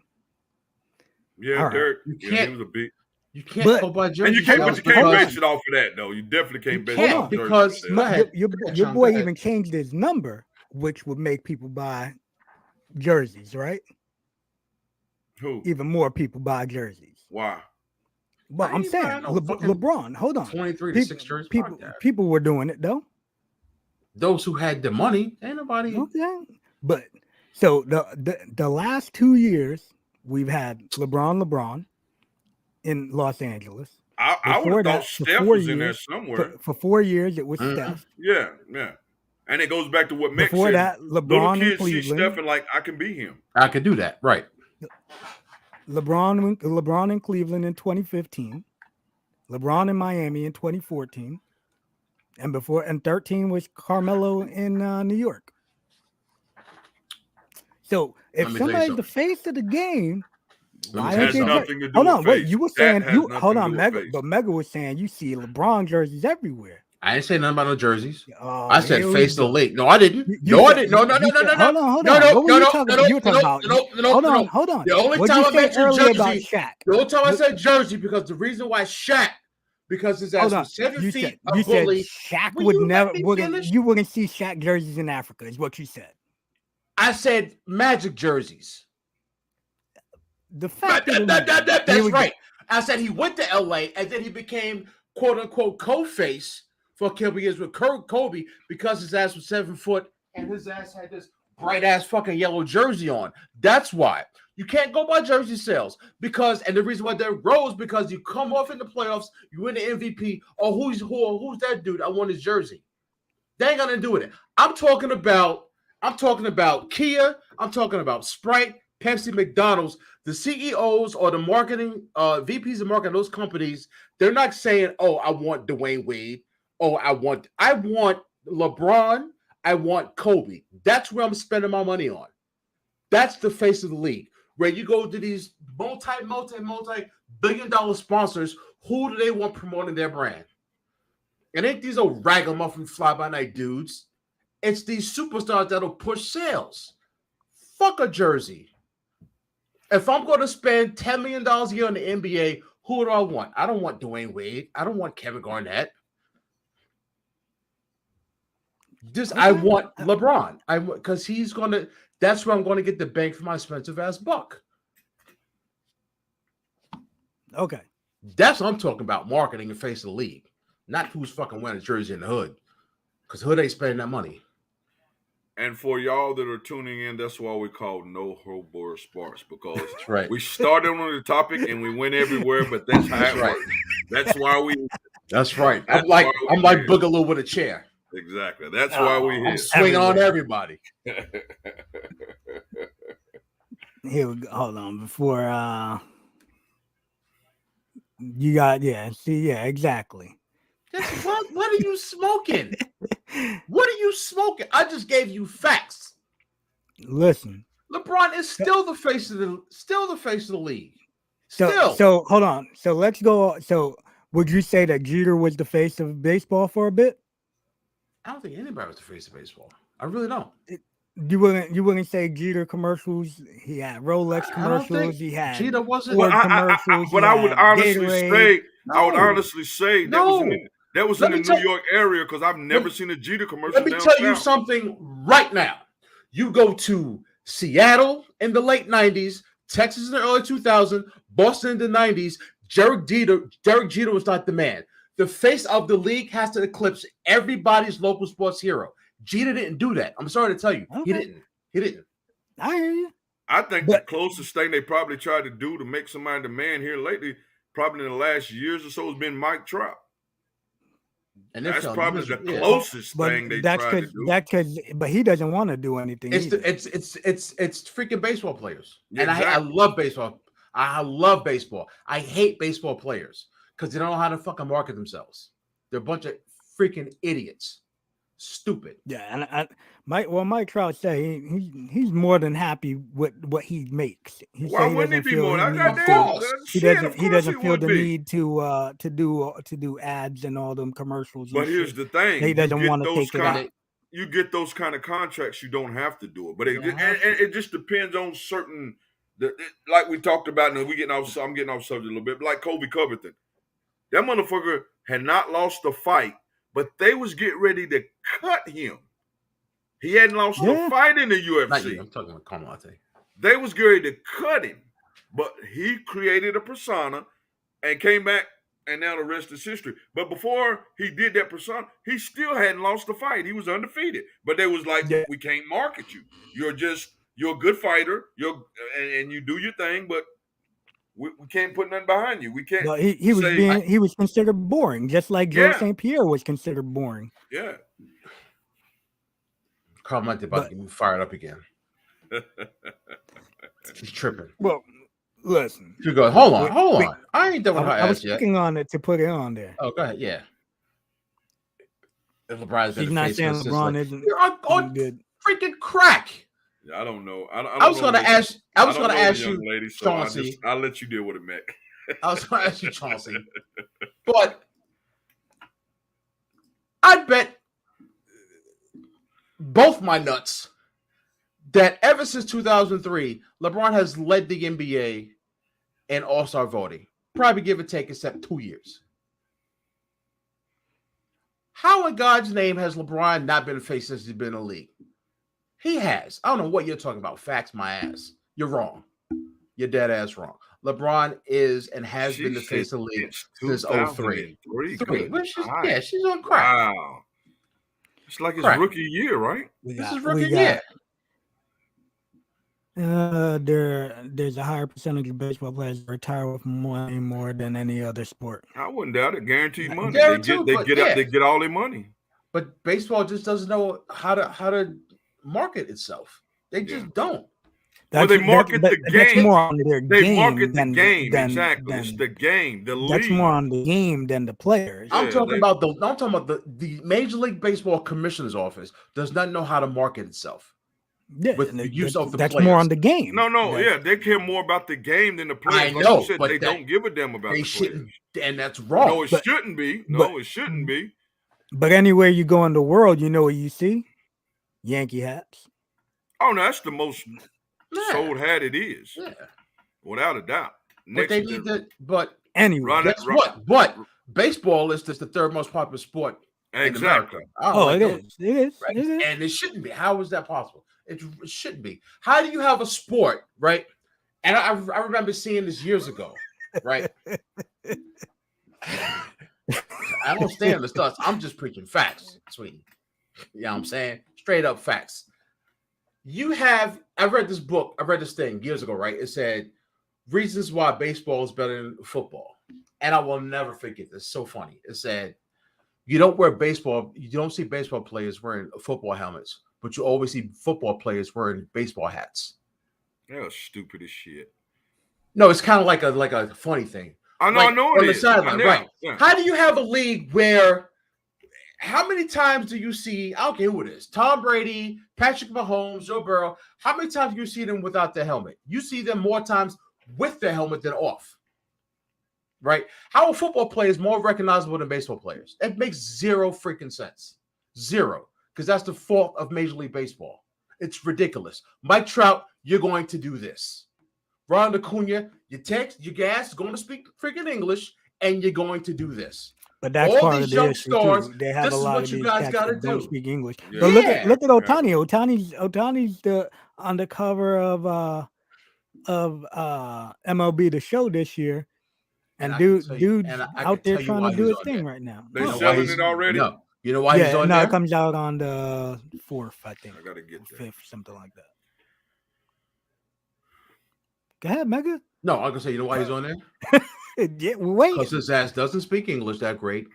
Yeah, right. Derrick. He was a big. You can't go by jersey. And you can't base it off of that though. You definitely can't base it off because your boy even changed his number, which would make people buy jerseys, right? Who? Even more people buy jerseys. Why? Well, I'm saying LeBron. Hold on. 23 to 6 jerseys. People were doing it though. Those who had the money, ain't nobody. Okay, but so the last 2 years we've had LeBron in Los Angeles. I would have thought Steph was in there somewhere. For 4 years, it was Steph. Yeah. And it goes back to what Mick Before said. That, LeBron little kids in Cleveland. See Steph and like, I can be him. I could do that, right? LeBron in Cleveland in 2015. LeBron in Miami in 2014. And 13 was Carmelo in New York. So if somebody's the face of the game, Why Has ain't nothing to do hold with on, wait. face. You were That saying has you nothing hold to on, do with Mega, face. but Mega was saying you see LeBron jerseys everywhere. I didn't say nothing about no jerseys. Oh, I said here we face of the go. league. No, I didn't. You No, I said didn't. No, no, no, you no, said, no, no, hold no, on. no, What were no, you no, talking no, about? You were talking no, about no, no, hold no. on. The only What'd time you I say mentioned earlier about jersey, Shaq? the only time I said jersey, because the reason why Shaq, because his ass Hold on. was 7 You feet, said a you said bully. Shaq Will would you never let me finish? you wouldn't see Shaq jerseys in Africa, is what you said. I said Magic jerseys. The fact of the matter, That's right. I said he went to LA and then he became quote unquote co-face for a couple years with Kobe because his ass was 7 foot and his ass had this bright ass fucking yellow jersey on. That's why you can't go by jersey sales because, and the reason why they're rose because you come off in the playoffs, you win the MVP. Oh, who's that dude? I want his jersey. They ain't gonna do it. I'm talking about Kia. I'm talking about Sprite, Pepsi, McDonald's. The CEOs or the marketing VPs of marketing those companies, they're not saying, "Oh, I want Dwayne Wade. Oh, I want LeBron. I want Kobe." That's where I'm spending my money on. That's the face of the league. Where you go to these multi-billion-dollar sponsors, who do they want promoting their brand? It ain't these old ragamuffin fly-by-night dudes. It's these superstars that'll push sales. Fuck a jersey. If I'm going to spend $10 million a year on the NBA, who do I want? I don't want Dwayne Wade. I don't want Kevin Garnett. I want LeBron. Because he's going to. That's where I'm going to get the bang for my expensive ass buck. Okay. That's what I'm talking about. Marketing and face of the league. Not who's fucking wearing a jersey in the hood. Because hood ain't spending that money. And for y'all that are tuning in, that's why we call No Hope Bar Sports, because right. we started on the topic and we went everywhere, but that's how it works. That's why we. That's right. I'm like Boogaloo with a chair. Exactly. That's why we here. I'm swinging on everybody. Here we go. Hold on before you got exactly. What are you smoking? What are you smoking? I just gave you facts. Listen, LeBron is still the face of the league. So hold on. So let's go. So would you say that Jeter was the face of baseball for a bit? I don't think anybody was the face of baseball. I really don't. You wouldn't say Jeter commercials. He had Rolex commercials. He had Jeter wasn't. Ford commercials. But I would honestly Gatorade. say that was in the New York area because I've never seen a Jeter commercial. Let me tell you something right now. You go to Seattle in the late 90s, Texas in the early 2000s, Boston in the 90s. Derek Jeter was not the man. The face of the league has to eclipse everybody's local sports hero. Jeter didn't do that. I'm sorry to tell you. Okay. He didn't. I hear you. I think the closest thing they probably tried to do to make somebody the man here lately, probably in the last years or so, has been Mike Trout. And that's probably the closest thing they tried to do. But he doesn't want to do anything. It's freaking baseball players. Yeah, and exactly. I love baseball. I love baseball. I hate baseball players because they don't know how to fucking market themselves. They're a bunch of freaking idiots. Stupid. Yeah, and Mike Trout said he's more than happy with what he makes. Why wouldn't he be more? He doesn't feel the need to do ads and all them commercials. But here's the thing: he doesn't want to take it out. You get those kind of contracts, you don't have to do it. But it just depends on certain. Like we talked about, and I'm getting off subject a little bit. But like Kobe Covington, that motherfucker had not lost a fight. But they was getting ready to cut him. He hadn't lost a fight in the UFC. I'm talking about Carmate. They was getting ready to cut him. But he created a persona and came back, and now the rest is history. But before he did that persona, he still hadn't lost a fight. He was undefeated. But they was like, we can't market you. You're a good fighter. And you do your thing, but we can't put nothing behind you. We can't. No, he was considered boring, just like George St. Pierre was considered boring. Yeah. Carl Monte about to get me fired up again. He's tripping. Well, listen. You go. Hold on. I ain't done with her I was yet. clicking on it to put it on there. Oh, go ahead. Yeah. If LeBron's He's not saying LeBron isn't you're on good. Freaking crack. I don't know. I was going to ask. I was going to ask you, lady, so Chauncey. I'll let you deal with it, Mac. I was going to ask you, Chauncey, but I bet both my nuts that ever since 2003, LeBron has led the NBA in All-Star voting. Probably give or take, except 2 years. How in God's name has LeBron not been a face since he's been in the league? He has. I don't know what you're talking about. Facts my ass. You're wrong. You're dead ass wrong. LeBron is and has been the face of the league since 03. She's on crack. Wow. It's like his rookie year, right? This is rookie year. There's a higher percentage of baseball players that retire with money more than any other sport. I wouldn't doubt it. Guaranteed money. They get all their money. But baseball just doesn't know how to market itself. They just don't. They market the game. That's more on their they game. Market the game. Exactly. It's the game. The league. That's more on the game than the players. I'm talking about the Major League Baseball Commissioner's Office does not know how to market itself. Yeah, with the use of the that's players. More on the game. They care more about the game than the players. I know, like you said, they don't give a damn about the players. And that's wrong. No, it shouldn't be. It shouldn't be. But anywhere you go in the world, you know what you see? Yankee hats. Oh, no, that's the most sold hat it is. Yeah. Without a doubt. But they need to, but anyway, guess what? But baseball is just the third most popular sport in America. It is. Right? It is. And it shouldn't be. How is that possible? It shouldn't be. How do you have a sport, right? And I remember seeing this years ago, right? I don't stand the stuff. I'm just preaching facts, sweetie. You know what I'm saying? Straight up facts. I read this book, I read this thing years ago, right? It said reasons why baseball is better than football. And I will never forget this. So funny. It said, you don't see baseball players wearing football helmets, but you always see football players wearing baseball hats. That was stupid as shit. No, it's kind of like a funny thing. I know on the sideline, right? Yeah. How do you have a league where? How many times do you see? I don't care who it is. Tom Brady, Patrick Mahomes, Joe Burrow. How many times do you see them without their helmet? You see them more times with their helmet than off. Right? How are football players more recognizable than baseball players? It makes zero freaking sense. Zero. Because that's the fault of Major League Baseball. It's ridiculous. Mike Trout, you're going to do this. Ron Acuna, your gas is going to speak freaking English, and you're going to do this. But that's all part of the issue too. They have a lot of these guys that don't speak English. Yeah. But look at Ohtani. Ohtani's on the cover of MLB The Show this year, and dude's out there trying to do his thing right now. They're selling it already. No. You know why he's on there? No, it comes out on the 4th, I think. I gotta get 5th, something like that. Go ahead, Mega. No, I'm gonna say, you know why he's on there? Yeah, wait. Because his ass doesn't speak English that great,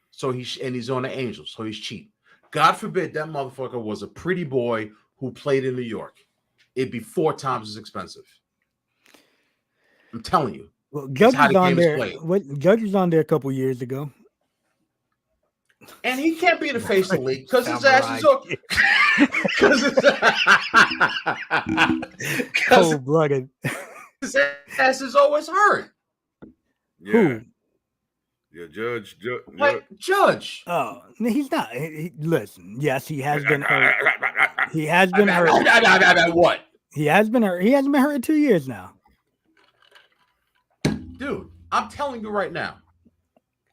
so he's on the Angels, so he's cheap. God forbid that motherfucker was a pretty boy who played in New York. It'd be 4 times as expensive. I'm telling you. Well, Judge was on there. Judge was on there a couple years ago. And he can't be the face of the league because his ass is up. Cold-blooded. His ass is always hurt. Yeah. Who? Yeah, Judge. Judge. Oh, he's not. Listen, yes, he has been hurt. He has been hurt. What? He has been hurt. He hasn't been hurt in 2 years now. Dude, I'm telling you right now.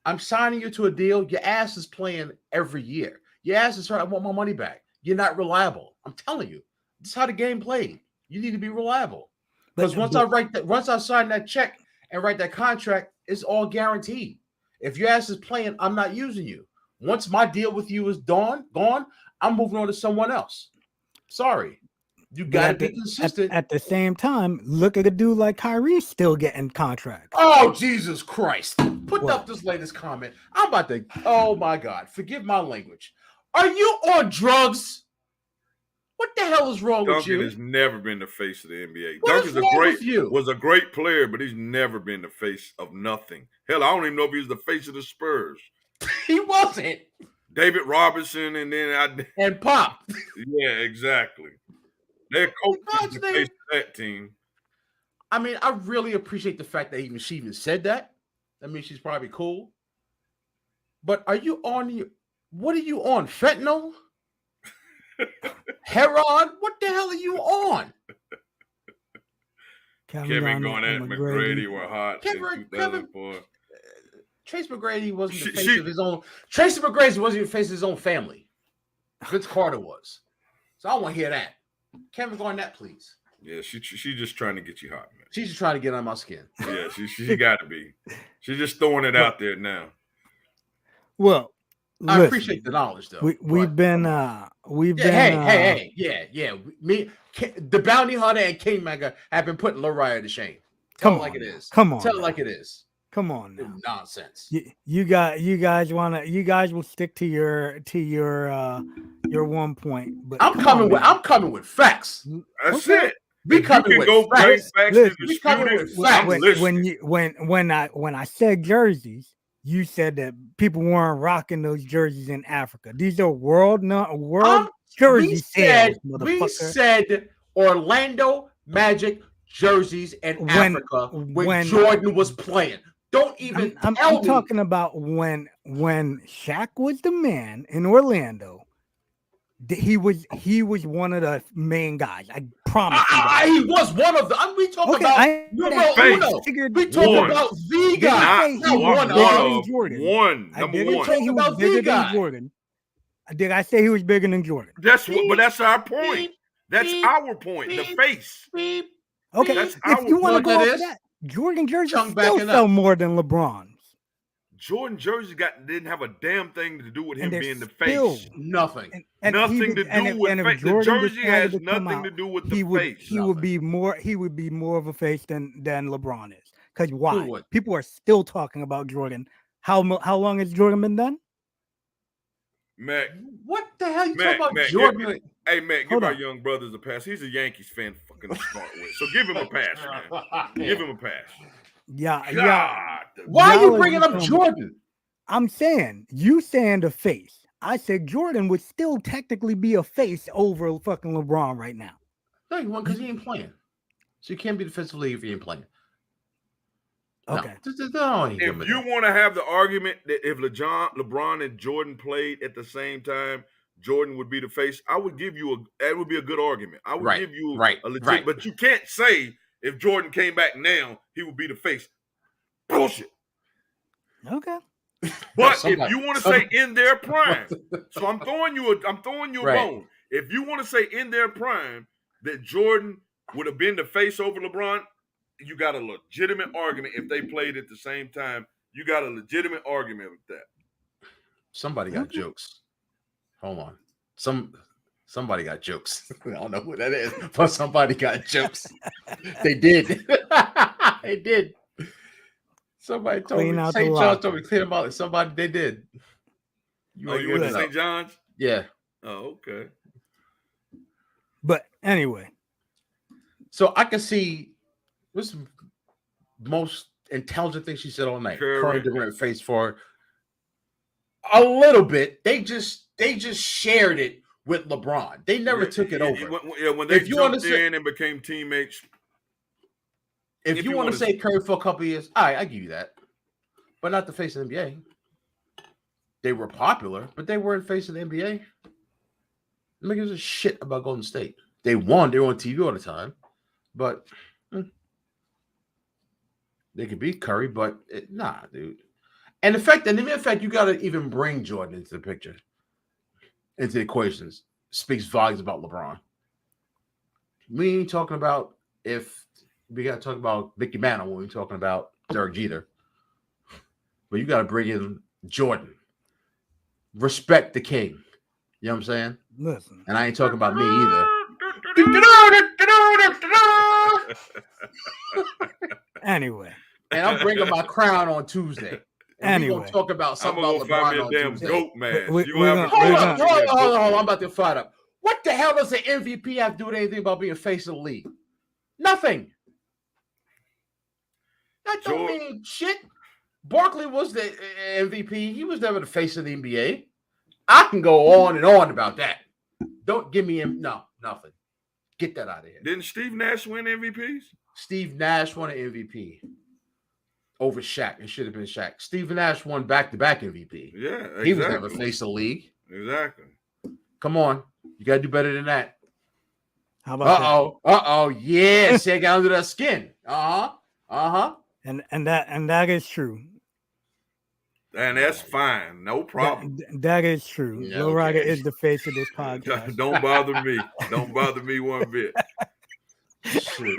I'm signing you to a deal. Your ass is playing every year. Your ass is hurt. I want my money back. You're not reliable. I'm telling you. This is how the game played. You need to be reliable. Because once I sign that check and write that contract, it's all guaranteed. If your ass is playing, I'm not using you. Once my deal with you is gone, I'm moving on to someone else. Sorry. You got to be consistent. At the same time, look at a dude like Kyrie still getting contracts. Oh, Jesus Christ. Put up this latest comment. I'm about to, oh my God, forgive my language. Are you on drugs? What the hell is wrong with you? Duncan has never been the face of the NBA. Duncan was a great player, but he's never been the face of nothing. Hell, I don't even know if he was the face of the Spurs. He wasn't. David Robinson and and Pop. Yeah, exactly. Their coach God's is the name. face of that team. I mean, I really appreciate the fact that she even said that. I mean, she's probably cool. But are you on what are you on? Fentanyl? Heron? What the hell are you on? Kevin Garnett, McGrady were hot in 2004. Trace McGrady wasn't the face of his own. Tracy McGrady wasn't the face of his own family. Vince Carter was. So I don't want to hear that. Kevin Garnett, please. Yeah, she's just trying to get you hot, man. She's just trying to get on my skin. Yeah, she got to be. She's just throwing it out there now. Well, I appreciate the knowledge, though. We've been. Hey, yeah. Me, the bounty hunter and Kingmaker have been putting Lariah to shame. Tell it like it is. Come on. Tell it like it is. Come on. Now. Nonsense. You guys will stick to your 1 point. But I'm coming with facts. That's it. We coming with facts. When I said jerseys, you said that people weren't rocking those jerseys in Africa. These are world jersey sales, motherfucker. We said Orlando Magic jerseys in Africa when Jordan was playing. Don't even I'm talking about when Shaq was the man in Orlando. He was one of the main guys. I promise you that. He was one of the. We talk about We talk about the guy. Number one. He was bigger than Jordan. Did I say he was bigger than Jordan? But that's our point. That's our point. The face. Okay, if you want to go off that, Jordan jerseys still sell more than LeBron's. Jordan jersey didn't have a damn thing to do with him being the face. Nothing. Nothing to do with face. The jersey has nothing to do with the face. He would be more of a face than LeBron is. Because why? People are still talking about Jordan. How long has Jordan been done? Mac, what the hell you talking about Jordan? Hey, Mac, give our young brothers a pass. He's a Yankees fan fucking to start with. So give him a pass, man. Give him a pass. Yeah. Why are you bringing up Jordan? I'm saying, you saying the face. I said Jordan would still technically be a face over fucking LeBron right now. No, you won't because he ain't playing. So you can't be defensive league if he ain't playing. Okay. No, if you want to have the argument that if LeBron and Jordan played at the same time, Jordan would be the face, I would give you that would be a good argument. I would give you a legit, but you can't say if Jordan came back now, he would be the face. Bullshit. Okay. But if you want to say in their prime, so I'm throwing you a bone. If you want to say in their prime that Jordan would have been the face over LeBron, you got a legitimate argument. If they played at the same time, you got a legitimate argument with that. Somebody got jokes. Hold on. Somebody got jokes. I don't know who that is, but somebody got jokes. They did. They did. Somebody told me. St. John's told me clean them out. Somebody, they did. You went to St. John's? Yeah. Oh, okay. But anyway. So I can see what's the most intelligent thing she said all night. Curry Durant face for a little bit. They just shared it with LeBron. They never took it over. When they jumped in and became teammates. If you want to say Curry for a couple of years, all right, I give you that. But not the face of the NBA. They were popular, but they weren't face of the NBA. Nobody gives a shit about Golden State. They won. They were on TV all the time. But they could beat Curry, but nah, dude. And the fact you got to even bring Jordan into the picture, into the equations, speaks volumes about LeBron. We ain't talking about we got to talk about Mickey Mantle when we're talking about Derek Jeter. But you got to bring in Jordan. Respect the king. You know what I'm saying? Listen. And I ain't talking about me either. Anyway. And I'm bringing my crown on Tuesday. We're going to talk about something about LeBron on damn Tuesday. Goat man. Hold on. I'm about to fire up. What the hell does the MVP have to do with anything about being face of the league? Nothing. That don't mean shit. Barkley was the MVP. He was never the face of the NBA. I can go on and on about that. Don't give me nothing. Get that out of here. Didn't Steve Nash win MVPs? Steve Nash won an MVP over Shaq. It should have been Shaq. Steve Nash won back-to-back MVP. Yeah, exactly. He was never face the league. Exactly. Come on. You got to do better than that. How about Uh-oh. Yeah. See, I got under that skin. And that is true. And that's fine. No problem. That is true. Yeah, Low Rider is the face of this podcast. Don't bother me. Don't bother me one bit. Shit.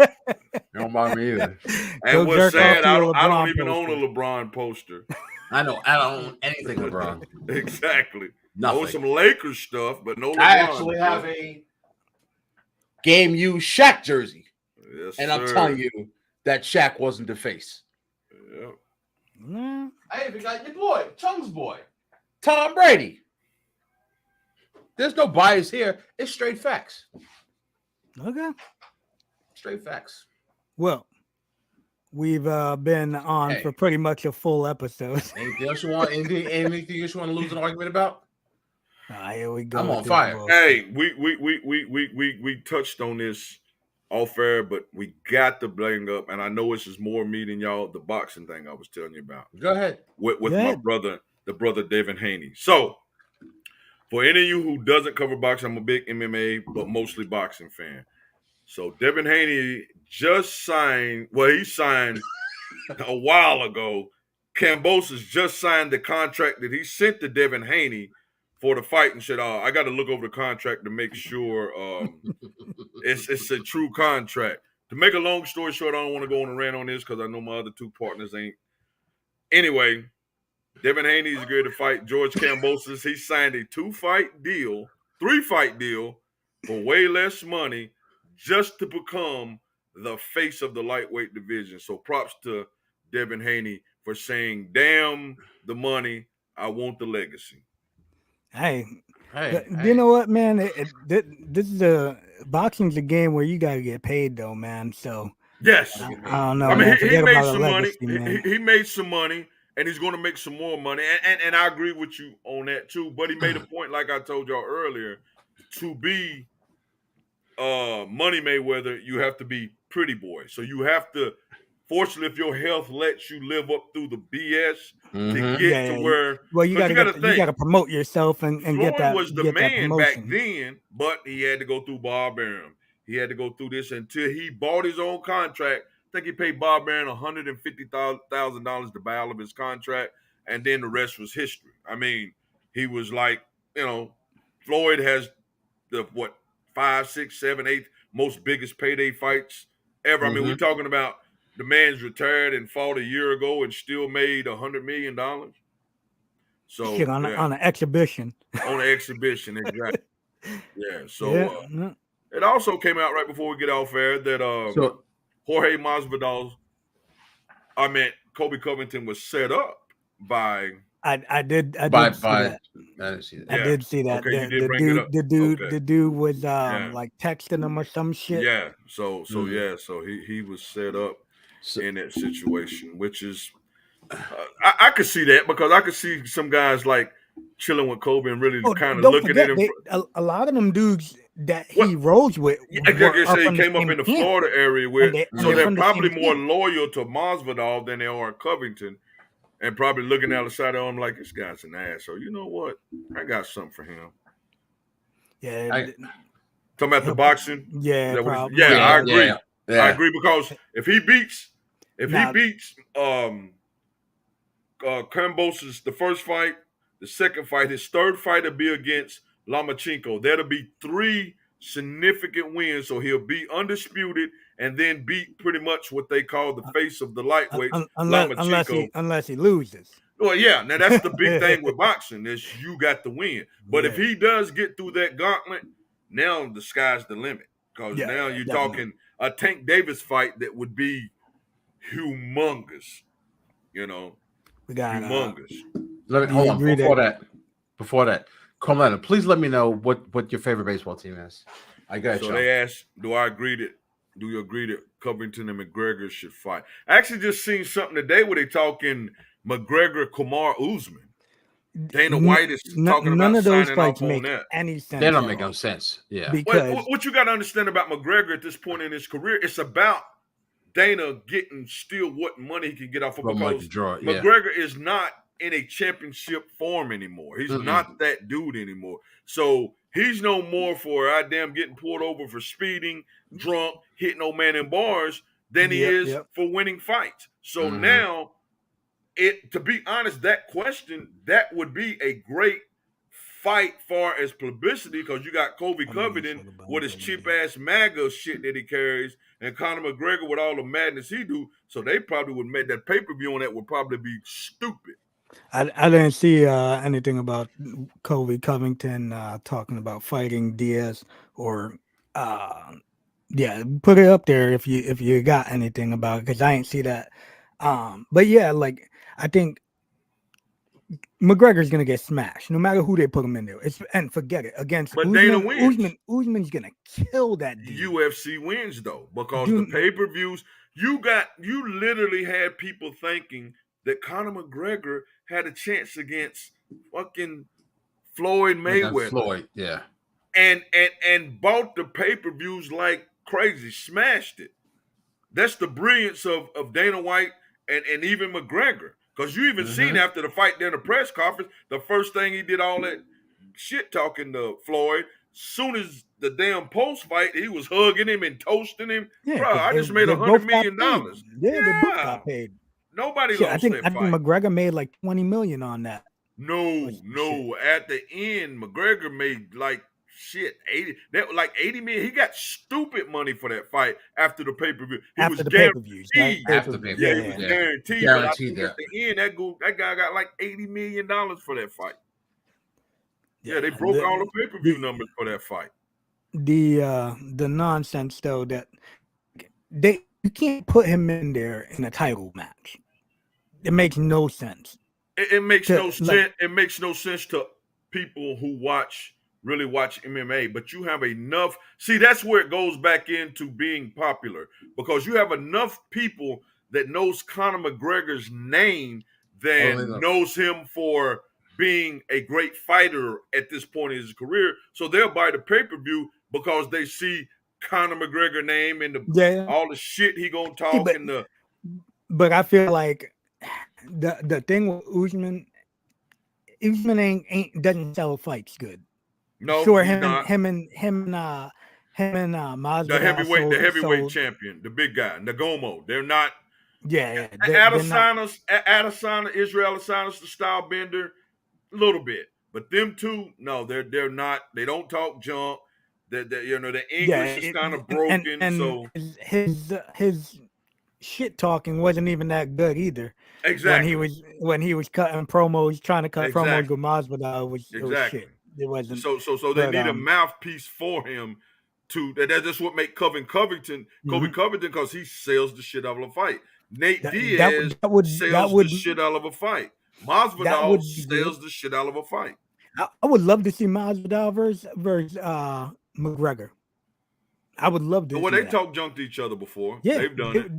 Don't bother me either. And what's sad, I don't even own a LeBron poster. I know. I don't own anything LeBron. Exactly. Nothing. I own some Lakers stuff, but no LeBron. I actually have a Game U Shaq jersey. Yes, and sir. I'm telling you that Shaq wasn't the face. Yep. I even got your boy, Chung's boy, Tom Brady. There's no bias here. It's straight facts. Okay. Straight facts. Well, we've been on for pretty much a full episode. Anything else you want? Anything else you want to lose an argument about? Here we go. I'm on fire. Hey, we touched on this off air, but we got to bring up, and I know this is more me than y'all, the boxing thing I was telling you about. Go ahead. With my brother, the brother Devin Haney. So, for any of you who doesn't cover boxing, I'm a big MMA, but mostly boxing fan. So, Devin Haney just signed, he signed a while ago. Kambosos just signed the contract that he sent to Devin Haney for the fight and said, I got to look over the contract to make sure it's a true contract. To make a long story short, I don't want to go on a rant on this because I know my other two partners ain't. Anyway, Devin Haney is going to fight George Kambosos. He signed a 3-fight deal for way less money just to become the face of the lightweight division. So props to Devin Haney for saying, damn the money, I want the legacy. Hey, you know what, man? This is boxing's a game where you gotta get paid, though, man. So yes, I don't know. I mean, he made some money. He made some money, and he's going to make some more money. And I agree with you on that too. But he made a point, like I told y'all earlier, to be Money Mayweather, you have to be pretty boy. So you have to. Fortunately, if your health lets you live up through the BS to get to where, well, you got to promote yourself and get that. Was the man back then, but he had to go through Bob Arum. He had to go through this until he bought his own contract. I think he paid Bob Arum $150,000 to buy all of his contract, and then the rest was history. I mean, he was like, Floyd has the 5, 6, 7, 8 most biggest payday fights ever. I mean, we're talking about. The man's retired and fought a year ago and still made $100 million. So on an exhibition. On an exhibition, exactly. Yeah. So it also came out right before we get off air that Jorge Masvidal, Kobe Covington was set up by. I did see that. I did see that. Okay, you did bring it up. The dude was like texting him or some shit. Yeah. So he was set up in that situation, which is I could see that because I could see some guys like chilling with Kobe and really kind of looking at him. A lot of them dudes that he rolls with. He came up in the Florida area where they're probably more loyal to Masvidal than they are Covington, and probably looking out the side of him like this guy's an ass. So you know what? I got something for him. Yeah. Talking about the boxing. Yeah. I agree. Yeah. Yeah. I agree because if he beats Kambosos the first fight, the second fight, his third fight will be against Lomachenko. That'll be 3 significant wins, so he'll be undisputed and then beat pretty much what they call the face of the lightweight, Lomachenko. Unless he loses. Well, yeah. Now that's the big thing with boxing is you got to win. But if he does get through that gauntlet, now the sky's the limit because now you're talking a Tank Davis fight that would be humongous, humongous. Let me hold on before that. Carmela, please let me know what your favorite baseball team is. I got you. So they asked, do you agree that Covington and McGregor should fight? I actually just seen something today where they talking McGregor, Kumar, Usman. Dana White is talking None about of those signing fights off on make that. any sense. They don't make no sense. Yeah. Because What you got to understand about McGregor at this point in his career, it's about Dana getting still what money he can get off of, What money because to draw, yeah. McGregor is not in a championship form anymore. He's not that dude anymore. So he's no more for damn getting pulled over for speeding, drunk, hitting old man in bars than he is for winning fights. So now, to be honest, that question, that would be a great fight far as publicity, because you got Kobe Covington with his cheap ass MAGA shit that he carries, and Conor McGregor with all the madness he do. So they probably would make that pay-per-view on that would probably be stupid. I didn't see anything about Kobe Covington talking about fighting Diaz or put it up there if you got anything about it, because I ain't see that. But yeah, like I think McGregor's gonna get smashed no matter who they put him in there. And forget it, against But Usman. Dana wins. Usman's gonna kill that dude. UFC wins though, because the pay-per-views, you literally had people thinking that Conor McGregor had a chance against fucking Floyd Mayweather. Floyd, yeah. And bought the pay-per-views like crazy, smashed it. That's the brilliance of Dana White and even McGregor. Because you even seen after the fight there in the press conference, the first thing he did all that shit talking to Floyd. Soon as the damn post fight, he was hugging him and toasting him. Yeah, bro, I just made $100 million. Yeah, they both got paid. Nobody lost that fight. I think McGregor made like $20 million on that. No. At the end, McGregor made like shit, 80. That like 80 million. He got stupid money for that fight after the pay-per-view. After the pay-per-views, right? After the pay-per-view. Yeah, he was guaranteed. But I think at the end, that guy got like $80 million for that fight. Yeah, they broke all the pay-per-view numbers for that fight. The nonsense though that you can't put him in there in a title match. It makes no sense. It makes no sense. It makes no sense to people who really watch MMA, but you have enough. See, that's where it goes back into being popular, because you have enough people that knows Conor McGregor's name than knows him for being a great fighter at this point in his career. So they'll buy the pay-per-view because they see Conor McGregor name and all the shit he gonna talk. But I feel like the thing with Usman doesn't sell fights good. No, sure, him and Masvidal, the heavyweight champion, the big guy, Nagomo. They're not. Yeah. Adesanya, Israel Adesanya's the style bender, a little bit, but them two, no, they're not. They don't talk junk. The English is kind of broken. And so his shit talking wasn't even that good either. Exactly. When he was cutting promos, trying to cut promos with Masvidal, it was shit. It wasn't. So they need a mouthpiece for him to. That's what make Kobe Covington, because he sells the shit out of a fight. Nate Diaz sells the shit out of a fight. Masvidal sells the shit out of a fight. I would love to see Masvidal versus McGregor. I would love to. Well, they talk junk to each other before. Yeah, they've done it.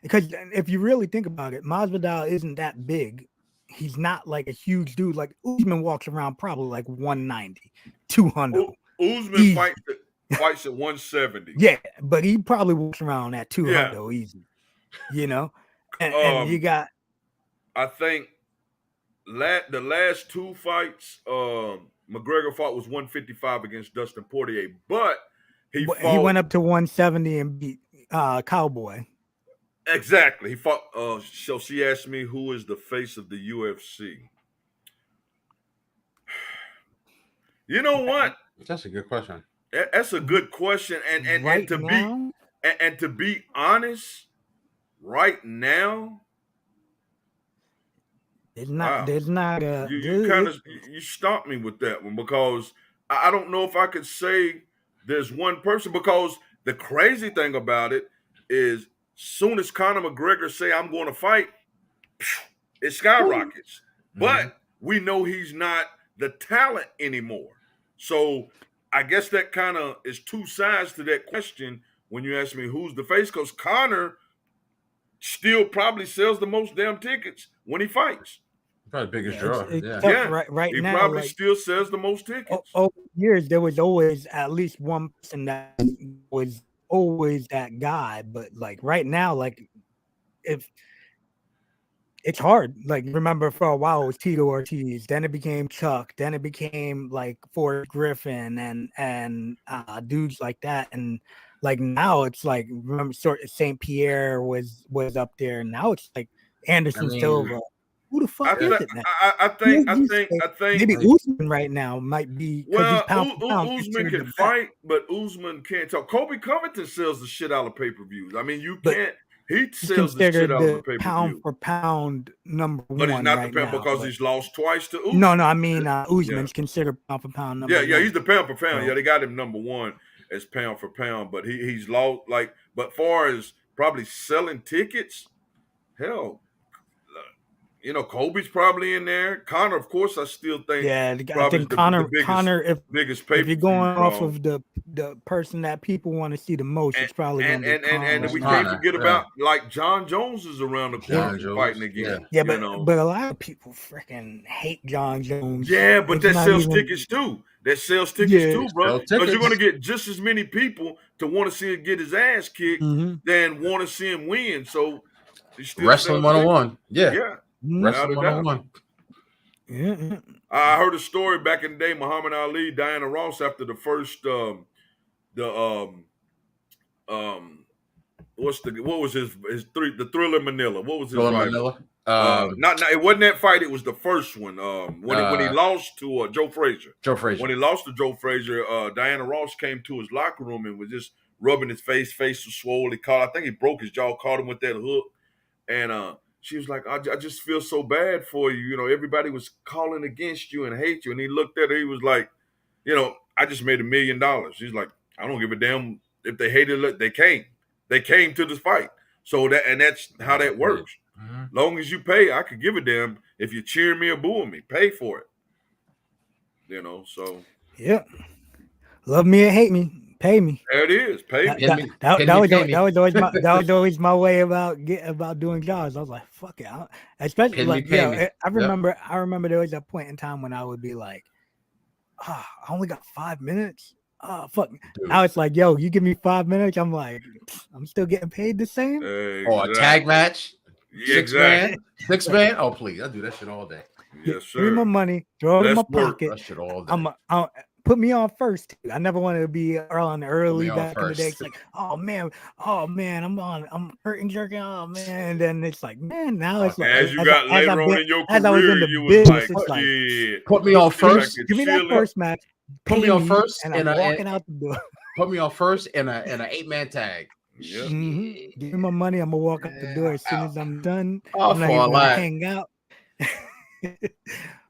Because if you really think about it, Masvidal isn't that big. He's not like a huge dude. Like Usman walks around probably like 190, 200. Usman fights at 170. Yeah, but he probably walks around at 200 easy. You know, and you got. I think the last two fights McGregor fought was 155 against Dustin Poirier, but he went up to 170 and beat Cowboy. Exactly. He fought. So she asked me, who is the face of the UFC? You know what? That's a good question. That's a good question. And to be honest, right now, there's not a. You stopped me with that one, because I don't know if I could say there's one person, because the crazy thing about it is, soon as Conor McGregor say I'm going to fight, it skyrockets. But we know he's not the talent anymore. So I guess that kind of is two sides to that question when you ask me who's the face, because Conor still probably sells the most damn tickets when he fights. Probably the biggest Yeah, draw. it's Yeah. tough Yeah, right he now. probably Like still sells the most tickets. over years, there was always at least one person that was always that guy. But like right now, like if it's hard. Like remember for a while it was Tito Ortiz, then it became Chuck, then it became like Forrest Griffin and dudes like that. And like now it's like remember sort of St. Pierre was up there. Now it's like I Anderson mean, Silva. Who the I fuck is think, it now? I think, I think, I think. Maybe Usman right now might be because he's Well, pound for pound Usman considered can the best. fight, but Usman can't talk. Kobe Covington sells the shit out of pay per views. I mean, you But can't. He he's sells the shit considered out of the the pay per pound view, for pound number but he's one not the right pound now. because But he's lost twice to Usman. no, I mean Yeah, Usman's considered pound for pound number yeah, one. he's the pound for pound. So, Yeah, they got him number one as pound for pound, but he's lost. Like, but far as probably selling tickets, hell, Kobe's probably in there. Connor, of course, I still think yeah, I probably is think the Connor, biggest if you're pay-per-view going off draw. of the person that people want to see the most, And it's probably going to be Connor and right we now. can't forget about like John Jones is around the corner John from Jones. fighting again. Yeah, but a lot of people freaking hate John Jones. Yeah, but It's that not sells even, tickets too. That sells tickets yeah. too, bro. Sell Because you're tickets. gonna get just as many people to want to see him get his ass kicked than want to see him win. So he still Wrestling sells 101. Yeah. Yeah, Wrestling without a doubt. 101. Yeah. I heard a story back in the day. Muhammad Ali, Diana Ross, after the first what was his the Thriller Manila? What was his Thriller rival? Manila. Not it wasn't that fight. It was the first one. When he lost to Joe Frazier. Joe Frazier. When he lost to Joe Frazier, Diana Ross came to his locker room and was just rubbing his face. Face was swollen. I think he broke his jaw. Caught him with that hook, and she was like, I just feel so bad for you. You know, everybody was calling against you and hate you. And he looked at her. He was like, I just made $1 million. She's like, I don't give a damn if they hated it. They came. They came to this fight. So that's how that works. Mm-hmm. Long as you pay, I could give a damn if you cheer me or booing me. Pay for it. So. Yeah. Love me or hate me. Pay me. There it is. Pay me. That was always my way about doing jobs. I was like, fuck it. Especially I remember there was a point in time when I would be like, I only got 5 minutes. Oh fuck. Dude. Now it's like, yo, you give me 5 minutes. I'm like, I'm still getting paid the same. Exactly. Oh, a tag match? Exactly. Six man? Oh, please. I'll do that shit all day. Yes, sir. Give me my money, throw it in my pocket. That shit all day. Put me on first. I never wanted to be on early back in the day. It's like, oh man, I'm hurting, jerking. Oh man, and then it's like, man, now it's like as you got later on in your career, you was like, yeah, put me on first. Give me that first match. Put me on first, and I'm walking out the door. Put me on first in a 8-man tag. Yeah. Mm-hmm. Give me my money. I'm gonna walk out the door as soon as I'm done. I'm not even gonna hang out.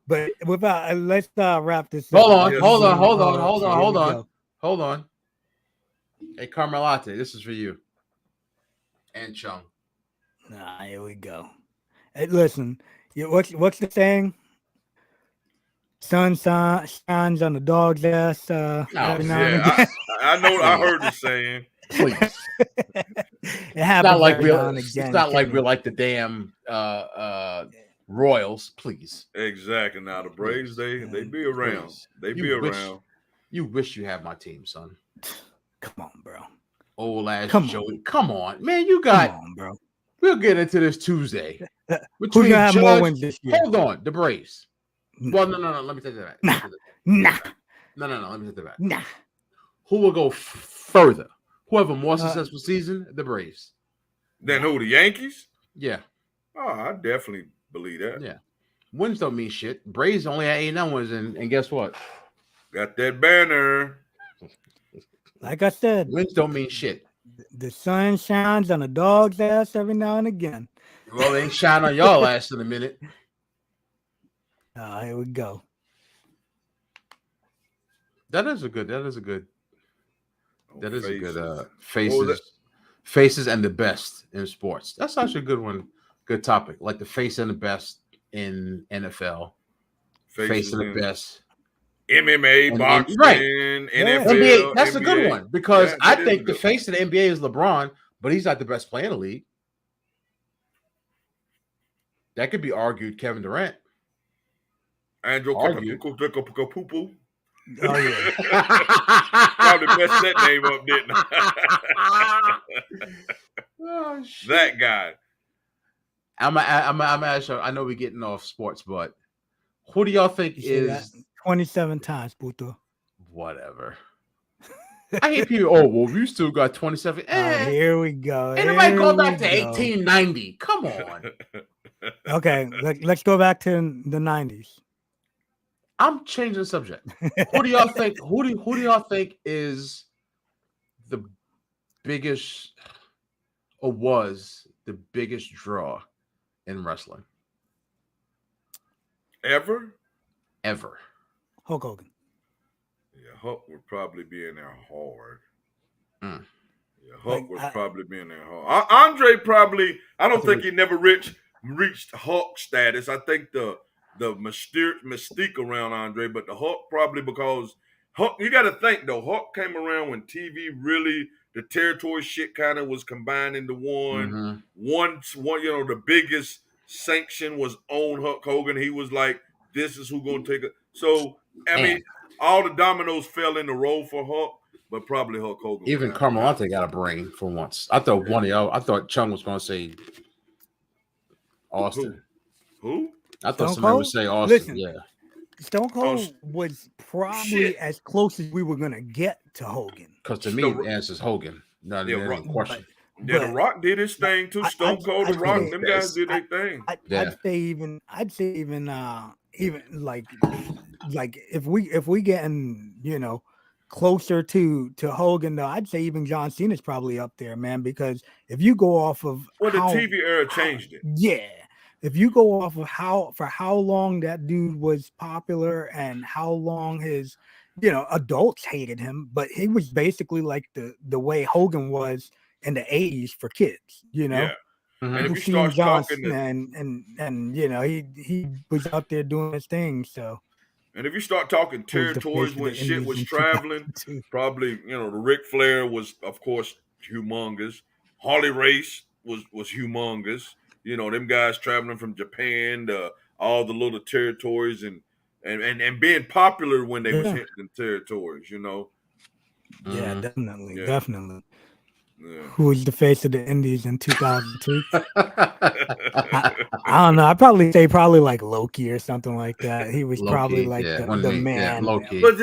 But let's wrap this up. Hold on. Hey, Carmelate, this is for you. And Chung. Nah, here we go. Hey, listen, what's the saying? Sun shines on the dog's ass. I know. I heard the saying. Please. It happens. It's not like we're like the damn Royals, please. Exactly. Now the Braves, they be around. Please. They be around. You wish you had my team, son. Come on, bro. Old ass Joey. Come on, man. Come on, bro. We'll get into this Tuesday. Who's gonna have more wins this year? Hold on, the Braves. Well, no. Let me take that back. Nah. No. Let me take that back. Nah. Who will go further? Who have a more successful season? The Braves. Then who? The Yankees? Yeah. Oh, I definitely believe that. Yeah. Wins don't mean shit. Braves only had 8 wins, and guess what? Got that banner. Like I said, wins don't mean shit. The sun shines on a dog's ass every now and again. Well, they ain't shine on y'all ass in a minute. Here we go. That is a good faces and the best in sports. That's actually a good one. Good topic. Like the face and the best in NFL. Face and the best. MMA, boxing, right. NFL. NBA, that's NBA. a good one because I think the face of the NBA is LeBron, but he's not the best player in the league. That could be argued Kevin Durant. Andrew Argue. Poo. Oh yeah. Probably messed that name up, didn't I? Oh, shit. That guy. I'm gonna ask you. I know we're getting off sports, but who do y'all think You say that is 27 times, Puto. whatever? I hate people. Oh, well, we still got 27. Here we go. Ain't nobody Here going back we to go. 1890. Come on. Okay, let's go back to the 90s. I'm changing the subject. Who do y'all think? Who do y'all think is the biggest or was the biggest draw in wrestling Ever? Hulk Hogan. Yeah, Hulk would probably be in there hard. Mm. Yeah, Hulk would probably be in there hard. Andre probably. I don't think he never reached Hulk status. I think the mystique around Andre, but the Hulk probably because Hulk. You got to think though. Hulk came around when TV really the territory shit kind of was combined into one. Mm-hmm. One. You know, the biggest sanction was on Hulk Hogan. He was like, "This is who gonna take it." So I mean, all the dominoes fell in the row for Hulk. But probably Hulk Hogan. Even Carmelante got a brain for once. I thought one of y'all. I thought Chung was going to say Austin. Who? I thought somebody would say Austin. Listen, yeah. Stone Cold was probably as close as we were gonna get to Hogan. Because to me, the answer is Hogan. Not even a question. Yeah, The Rock did his thing too. Stone Cold, The Rock, them guys did their thing. I'd say even like if we getting closer to Hogan though, I'd say even John Cena's probably up there, man. Because if you go off of the TV era changed it. Yeah. If you go off of how long that dude was popular and how long his adults hated him, but he was basically like the way Hogan was in the 80s for kids, Yeah. Mm-hmm. And if you start talking and he was out there doing his thing. So and if you start talking territories when shit was traveling, probably the Ric Flair was of course humongous. Harley Race was humongous. Them guys traveling from Japan to all the little territories and being popular when they was hitting the territories, Yeah, definitely. Yeah. Definitely. Yeah. Who was the face of the Indies in 2002? I don't know. I'd probably say like Loki or something like that. He was probably like the man. Yeah, Loki. But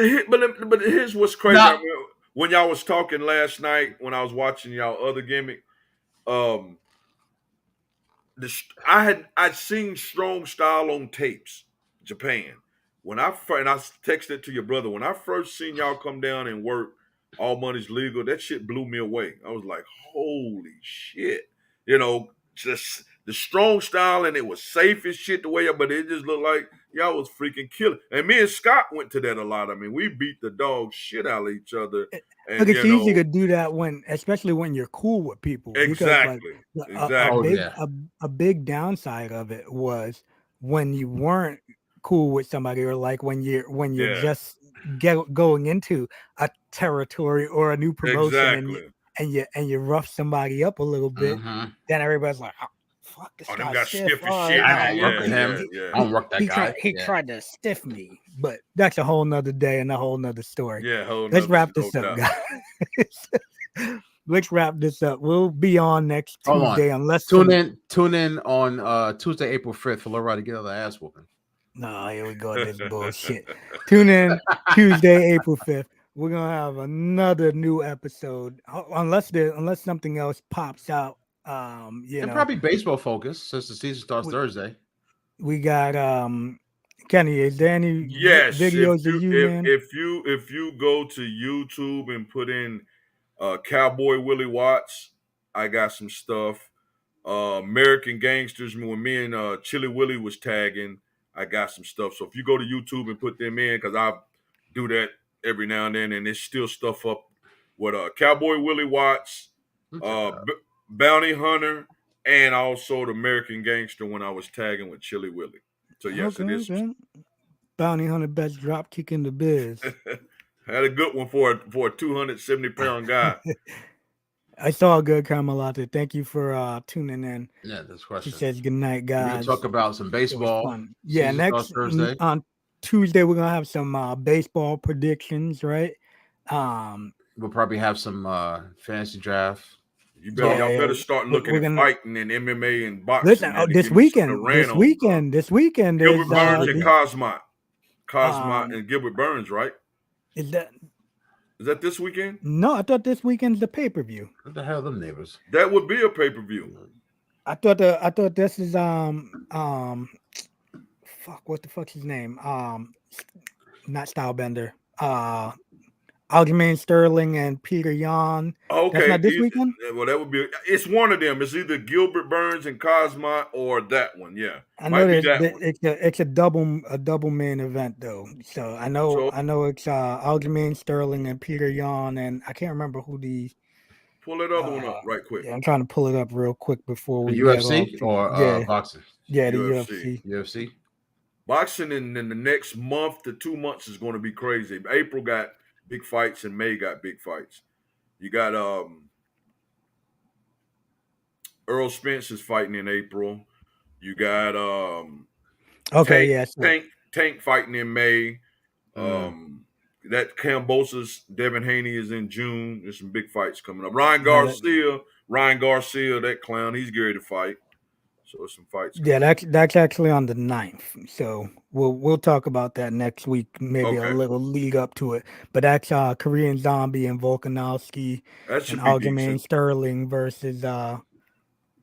here's what's crazy. I mean, when y'all was talking last night, when I was watching y'all other gimmick, I'd seen Strong Style on tapes, Japan. And I texted to your brother, when I first seen y'all come down and work All Money's Legal, that shit blew me away. I was like, holy shit. Just the Strong Style, and it was safe as shit the way, but it just looked like y'all was freaking killing. And me and Scott went to that a lot. I mean, we beat the dog shit out of each other. And, look, it's easy to do that especially when you're cool with people. Exactly. Because, a big downside of it was when you weren't cool with somebody, or like when you're just going into a territory or a new promotion, and you rough somebody up a little bit, then everybody's like, oh, fuck, this guy got stiff as shit. I don't work with him. I don't work that guy. He tried to stiff me, but that's a whole nother day and a whole nother story. Yeah, let's wrap this up, guys. Let's wrap this up. We'll be on next Tuesday, unless tune in on Tuesday, April 5th for Laura to get her ass whooping. No, here we go. This bullshit. Tune in Tuesday, April 5th. We're gonna have another new episode, unless something else pops out. And probably baseball focus since the season starts Thursday. We got Kenny. Is there any videos of you, man? If you go to YouTube and put in Cowboy Willie Watts, I got some stuff. American Gangsters, when me and Chili Willie was tagging, I got some stuff. So if you go to YouTube and put them in, because I do that every now and then, and there's still stuff up with Cowboy Willie Watts, Bounty Hunter, and also the American Gangster when I was tagging with Chili Willie. So yes, it is. Bounty Hunter, best drop kick in the biz. Had a good one for a 270-pound guy. I saw a good Carmelata. Thank you for tuning in. Yeah, this question. She says good night, guys. We're gonna talk about some baseball. Yeah, next Thursday. Tuesday we're gonna have some baseball predictions, right? We'll probably have some fantasy draft. Y'all Yeah, better start looking we're at gonna fighting and MMA and boxing, listen. man, Oh, to give me something to rant on, bro. this weekend Gilbert is Burns and the Cosmot and Gilbert Burns, right? is that Is that this weekend? no? I thought this weekend's the pay-per-view. What the hell, them neighbors? That would be a pay-per-view. I thought this is fuck, what the fuck's his name? Not Stylebender. Aljamain Sterling and Peter Yan. That's Okay, not this weekend. well, that would be. It's one of them. It's either Gilbert Burns and Cosmot or that one. Yeah, I know might be that one. it's a double main event though. So I know So it's Aljamain Sterling and Peter Yan, and I can't remember who the pull that other one up right quick. yeah, I'm trying to pull it up real quick before we The get UFC off. or boxing? Yeah, the UFC. UFC. Boxing in the next month to 2 months is going to be crazy. April got big fights and May got big fights. You got Earl Spence is fighting in April. You got Tank fighting in May. That Cambosa's Devin Haney is in June. There's some big fights coming up. Ryan Garcia, that clown, he's ready to fight. So some fights. Yeah, that's actually on the 9th. So we'll talk about that next week. Maybe a little lead up to it. But that's Korean Zombie and Volkanovski and Aljamain Sterling versus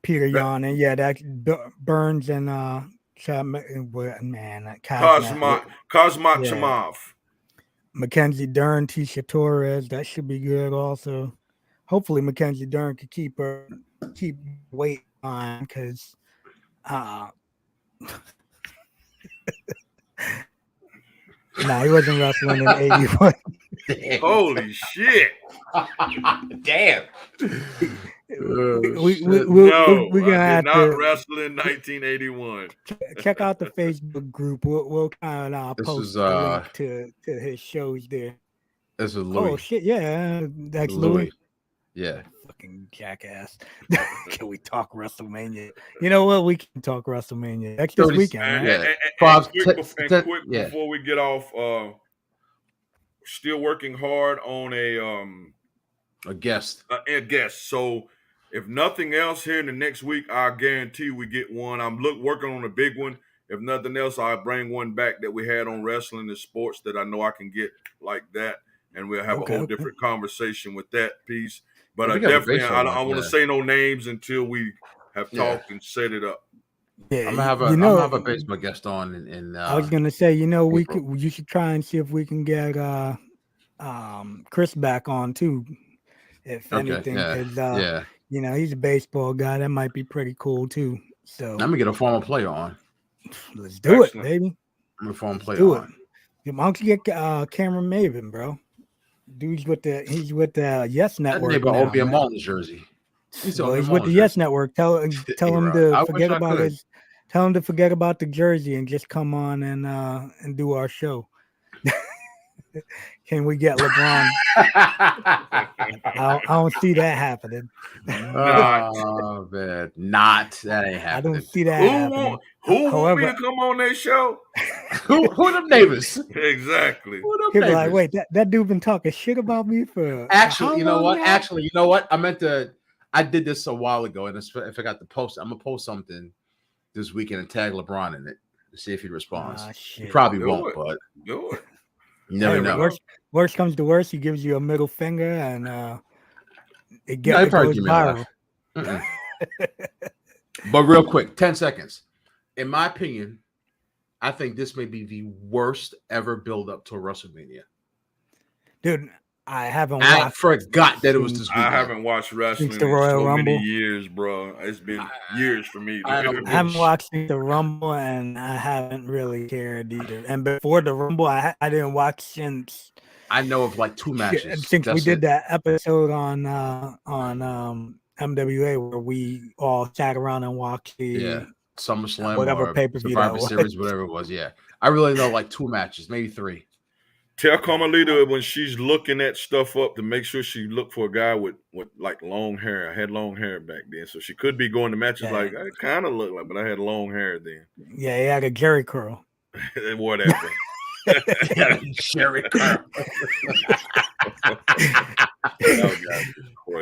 Peter Yan. And yeah, that's Burns and Cosmot Chamav. Mackenzie Dern, Tisha Torres. That should be good also. Hopefully Mackenzie Dern could keep weight on because nah, he wasn't wrestling in 81. Holy shit. Damn. We're gonna have to wrestle in 1981. Check out the Facebook group. We'll kind of post a link to his shows there. This is Louis. Oh shit, yeah, that's Louis. Yeah. Fucking jackass. Can we talk WrestleMania? You know what? We can talk WrestleMania. That's this weekend, right? Quick before we get off, still working hard on a guest. So if nothing else here in the next week, I guarantee we get one. I'm working on a big one. If nothing else, I'll bring one back that we had on wrestling and sports that I know I can get like that. And we'll have a whole different conversation with that piece. But I definitely, I don't want to say no names until we have talked and set it up. Yeah, I'm gonna have a baseball guest on. In I was gonna say, you should try and see if we can get Chris back on too, if anything, because he's a baseball guy. That might be pretty cool too. So I'm gonna get a former player on. Let's do it, baby. I'm a former player. Do it. Why don't you get Cameron Maven, bro? Dude's with the Yes Network. That neighbor be a Marlins jersey. He's with the Yes Network. Tell him to forget about his. Tell him to forget about the jersey and just come on and do our show. Can we get LeBron? I don't see that happening. Oh man, that ain't happening. I don't see that happening. Who want me to come on their show? who are them neighbors? Exactly. People like, wait, that dude been talking shit about me for. Actually, you know what? I did this a while ago, and I forgot to post. I'm gonna post something this weekend and tag LeBron in it to see if he responds. He probably won't, but do it. You never know. Worst comes to worst, he gives you a middle finger, and it goes viral. But real quick, 10 seconds. In my opinion, I think this may be the worst ever build up to a WrestleMania. Dude, I forgot that it was this weekend. I haven't watched wrestling in many years, bro. It's been years for me. I haven't watched the Rumble, and I haven't really cared either. And before the Rumble, I didn't watch since. I know of like 2 matches. Since we did that episode on MWA where we all sat around and watched the SummerSlam, whatever pay-per-view, Survivor Series, whatever it was. Yeah, I really know like 2 matches, maybe 3. Tell Carmelita when she's looking at stuff up to make sure she look for a guy with like long hair. I had long hair back then, so she could be going to matches like I kind of look like, but I had long hair then. Yeah, he had a Jerry curl. Whatever. Sherry Carl.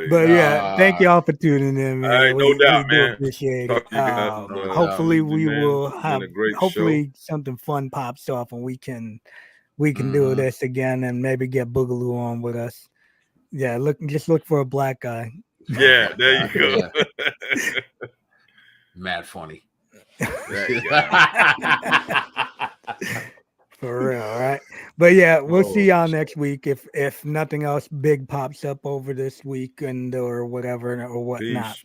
But yeah, thank y'all for tuning in, man. All right, no doubt, we do man. appreciate Talk it. to you guys. Hopefully we man. will It's have been a great hopefully show. something fun pops off and we can do this again and maybe get Boogaloo on with us. Yeah, just look for a black guy. Yeah, there you go. Yeah. Mad funny. For real, all right? But yeah, we'll see y'all next week if nothing else big pops up over this week or whatever or whatnot.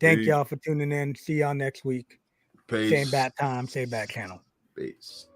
Thank y'all for tuning in. See y'all next week. Peace. Same bat time, same bat channel. Peace.